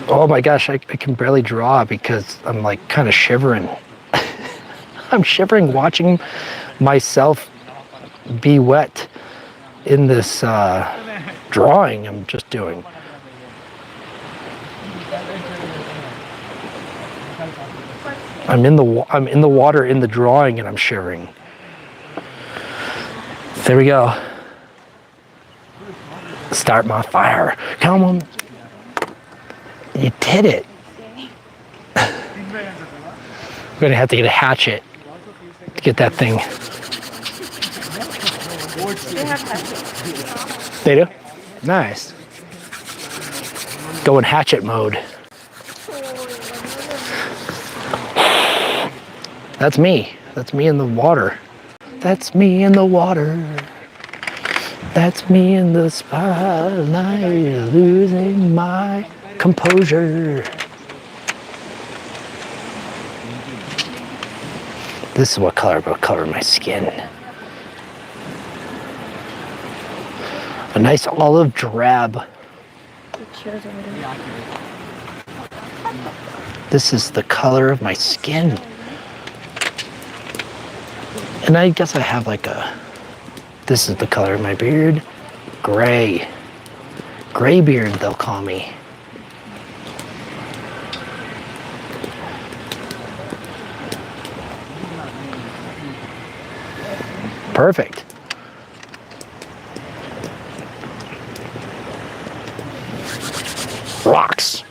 Oh my gosh, I can barely draw because I'm like kind of shivering. I'm shivering watching myself be wet in this drawing I'm just doing. I'm in the water in the drawing and I'm shivering. There we go. Start my fire. Come on. You did it. We're gonna have to get a hatchet to get that thing. They have hatchets. They do? Nice. Go in hatchet mode. That's me. That's me in the water. That's me in the water. That's me in the spotlight, losing my composure. This is what color will color my skin. A nice olive drab. This is the color of my skin. And I guess I have like a, this is the color of my beard. Gray. Gray beard, they'll call me. Perfect. Rocks.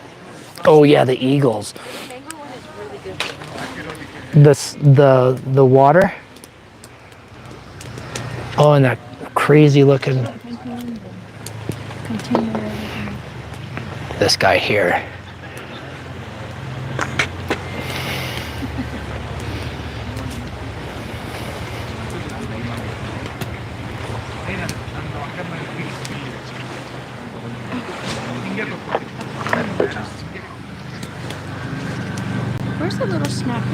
Oh yeah, the eagles. The water. Oh, and that crazy looking. This guy here. Where's the little snack?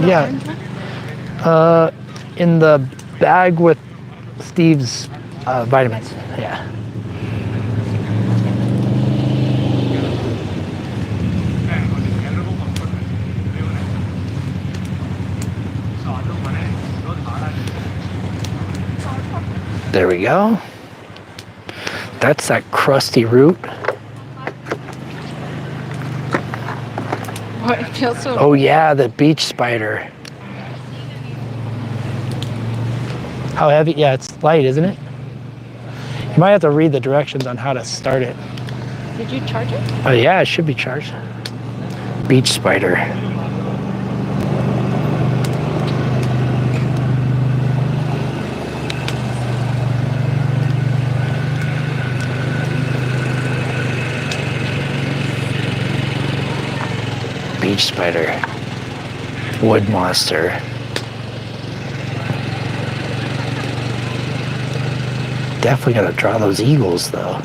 Yeah. In the bag with Steve's vitamins. Yeah. There we go. That's that crusty root. What? It feels so. Oh yeah, the beach spider. How heavy? Yeah, it's light, isn't it? You might have to read the directions on how to start it. Did you charge it? Oh yeah, it should be charged. Beach spider. Beach spider. Wood monster. Definitely gotta draw those eagles though.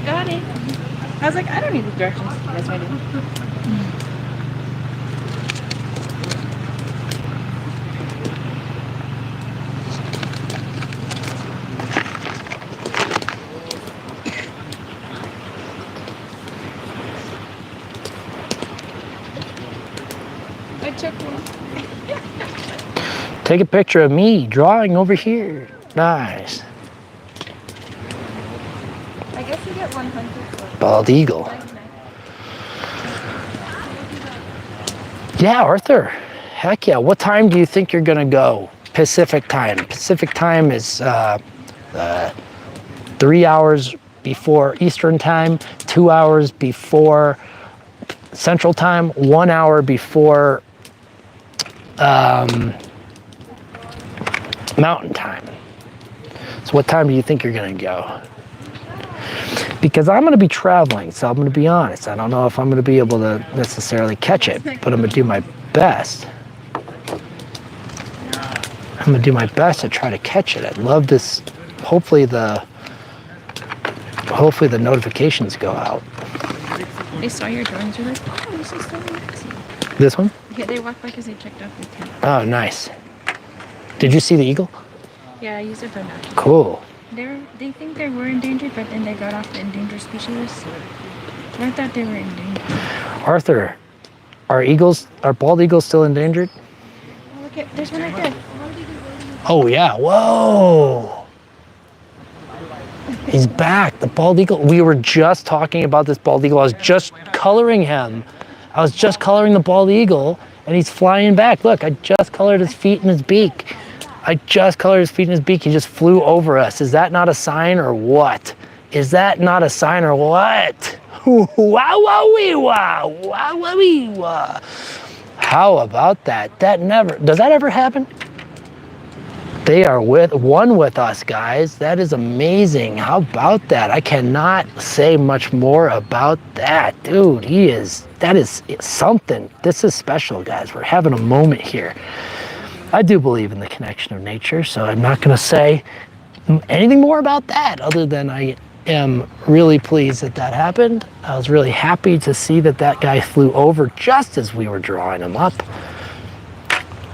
Got it. I was like, I don't need the directions. Yes, I do. I took one. Take a picture of me drawing over here. Nice. I guess you get 100. Bald eagle. Yeah, Arthur. Heck yeah. What time do you think you're gonna go? Pacific time. Pacific time is 3 hours before Eastern time, 2 hours before Central time, 1 hour before Mountain time. So what time do you think you're gonna go? Because I'm gonna be traveling, so I'm gonna be honest. I don't know if I'm gonna be able to necessarily catch it, but I'm gonna do my best. I'm gonna do my best to try to catch it. I'd love this. Hopefully the notifications go out. They saw your drawings. You're like, oh, this is so easy. This one? Yeah, they walked by because they checked out the tent. Oh, nice. Did you see the eagle? Yeah, I used it for that. Cool. They think they were endangered, but then they got off the endangered species list. I thought they were endangered. Arthur, are bald eagles still endangered? Oh, look at, there's one right there. Oh yeah, whoa. He's back. The bald eagle. We were just talking about this bald eagle. I was just coloring him. I was just coloring the bald eagle, and he's flying back. Look, I just colored his feet and his beak. I just colored his feet and his beak. He just flew over us. Is that not a sign or what? Is that not a sign or what? Wow, wow, wee, wow, wow, wow, wee, wow. How about that? Does that ever happen? They are one with us, guys. That is amazing. How about that? I cannot say much more about that. Dude, that is something. This is special, guys. We're having a moment here. I do believe in the connection of nature, so I'm not going to say anything more about that other than I am really pleased that that happened. I was really happy to see that that guy flew over just as we were drawing him up.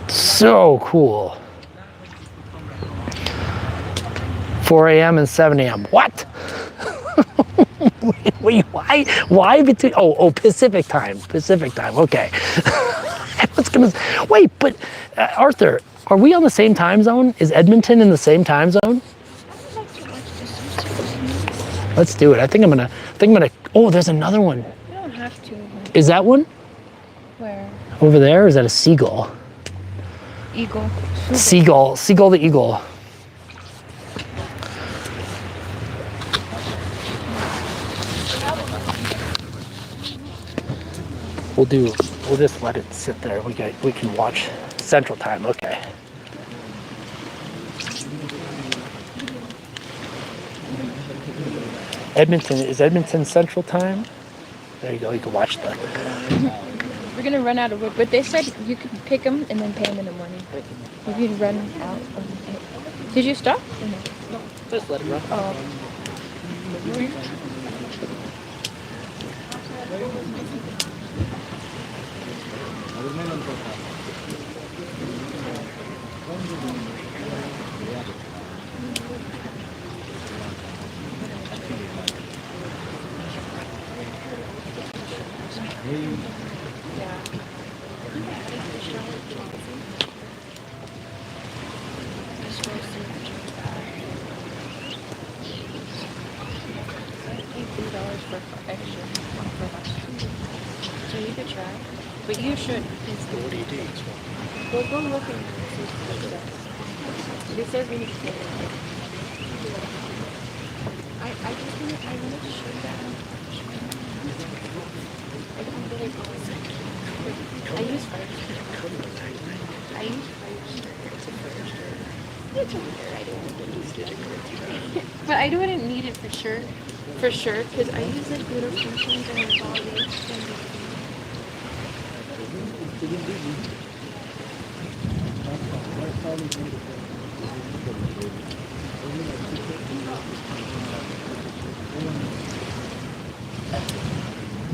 So cool. 4 a.m. and 7 a.m. What? Wait, why? Why between? Oh, Pacific time. Pacific time. Okay. I was gonna wait, but Arthur, are we on the same time zone? Is Edmonton in the same time zone? Let's do it. I think I'm gonna. Oh, there's another one. You don't have to. Is that one Where? over there? Or is that a seagull? Eagle. Seagull the eagle. We'll just let it sit there. We can watch Central Time. Okay. Is Edmonton Central Time? There you go. You can watch that. We're gonna run out of wood, but they said you could pick them and then pay them in the morning. But if you run out of it. Did you stop? Or no? No, just let it run. Oh. So you could try, but you should. What do you do? Well, go look and see what it does. It says we need to stay there. I wanted to show that. I can't really go inside. I use fire. It's over there. I don't want to use it. But I wouldn't need it for sure. For sure, because I use like little functions and it's all this.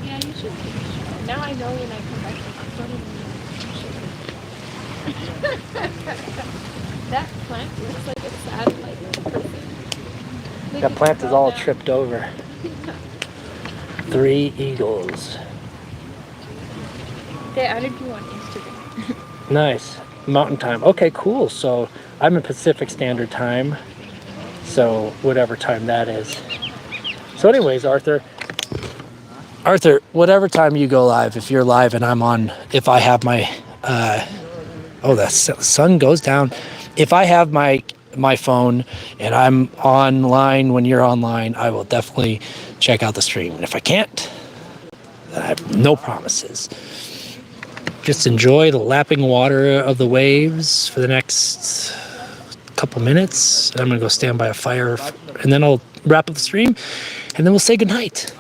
Yeah, you should. Now I know when I come back, that plant looks like a sad, like, person. Like That plant is all tripped over. 3 eagles. They added you on Instagram. Nice. Mountain time. Okay, cool. So I'm in Pacific Standard Time. So whatever time that is. So anyways, Arthur, whatever time you go live, if you're live and I'm on, if I have my, the sun goes down. If I have my phone and I'm online when you're online, I will definitely check out the stream. And if I can't, then I have no promises. Just enjoy the lapping water of the waves for the next couple minutes. I'm gonna go stand by a fire and then I'll wrap up the stream and then we'll say goodnight.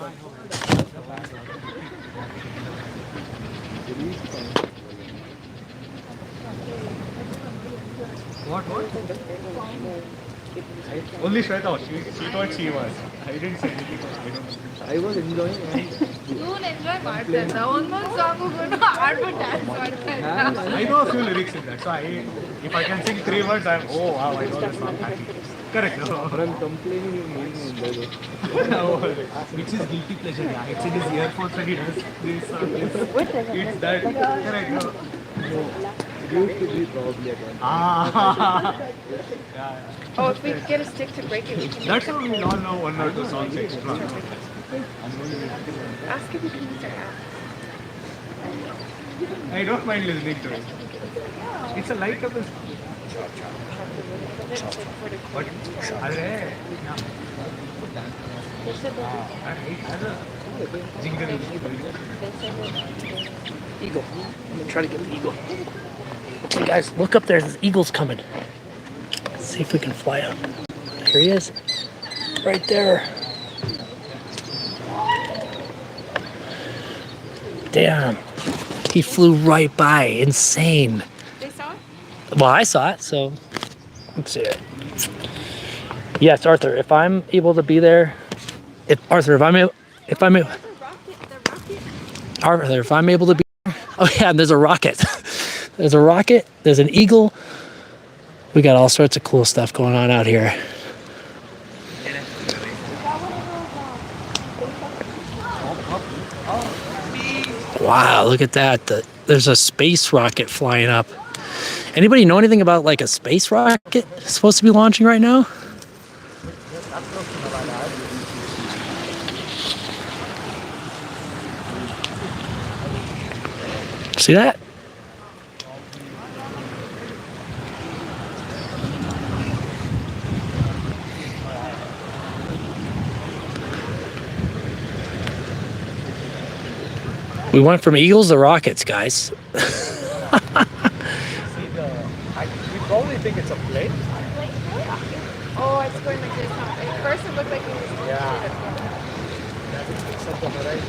Only Shweta, she thought she was. I didn't say anything. I was enjoying I know a few lyrics in that. So if I can sing 3 words, I'm, oh wow, I know the song. Correct. I'm complaining which is guilty pleasure. Yeah. It's in his earphones when he does this. It's that. Correct. No. Used to be probably again. Ah. Oh, if we get a stick to break it, we can. That's how we all know one or two songs extra. Ask if we can use our app. I don't mind listening to it. It's a light of a. But, arre, jingle. Eagle. I'm gonna try to get the eagle. Okay, guys, look up there. This eagle's coming. Let's see if we can fly up. There he is. Right there. Damn. He flew right by. Insane. They saw it? Well, I saw it, so let's see it. Yes, Arthur, if I'm able to be there, if I'm able to be there. Oh yeah, and there's a rocket. There's a rocket, there's an eagle. We got all sorts of cool stuff going on out here. Wow, look at that. There's a space rocket flying up. Anybody know anything about like a space rocket supposed to be launching right now? See that? We went from eagles to rockets, guys. We probably think it's a plane. Oh, it's going like this. At first it looked like it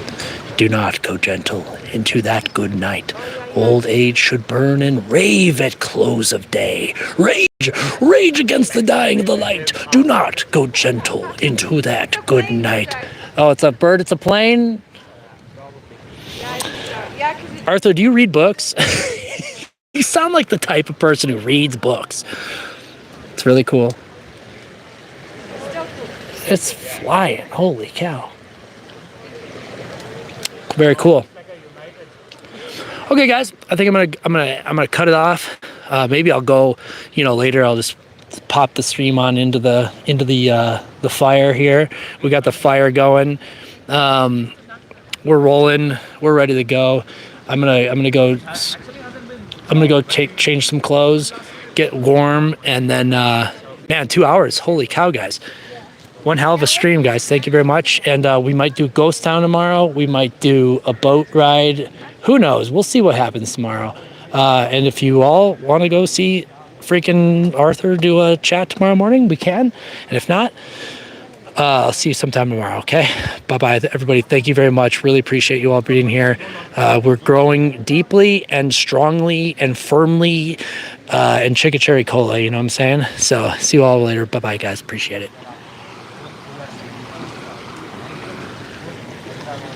was. Do not go gentle into that good night. Old age should burn and rave at close of day. Rage against the dying of the light. Do not go gentle into that good night. Oh, it's a bird, it's a plane? Yeah, because Arthur, do you read books? You sound like the type of person who reads books. It's really cool. it's still cool. It's flying. Holy cow. Very cool. Okay, guys, I think I'm gonna cut it off. Maybe I'll go, later. I'll just pop the stream on into the fire here. We got the fire going. We're rolling. We're ready to go. I'm gonna go change some clothes, get warm, and then man, 2 hours. Holy cow, guys. One hell of a stream, guys. Thank you very much. And we might do Ghost Town tomorrow. We might do a boat ride. Who knows? We'll see what happens tomorrow. And if you all want to go see freaking Arthur do a chat tomorrow morning, we can. And if not, I'll see you sometime tomorrow, okay? Bye-bye, everybody. Thank you very much. Really appreciate you all being here. We're growing deeply and strongly and firmly in Chicken Cherry Cola, you know what I'm saying? So see you all later. Bye-bye, guys. Appreciate it.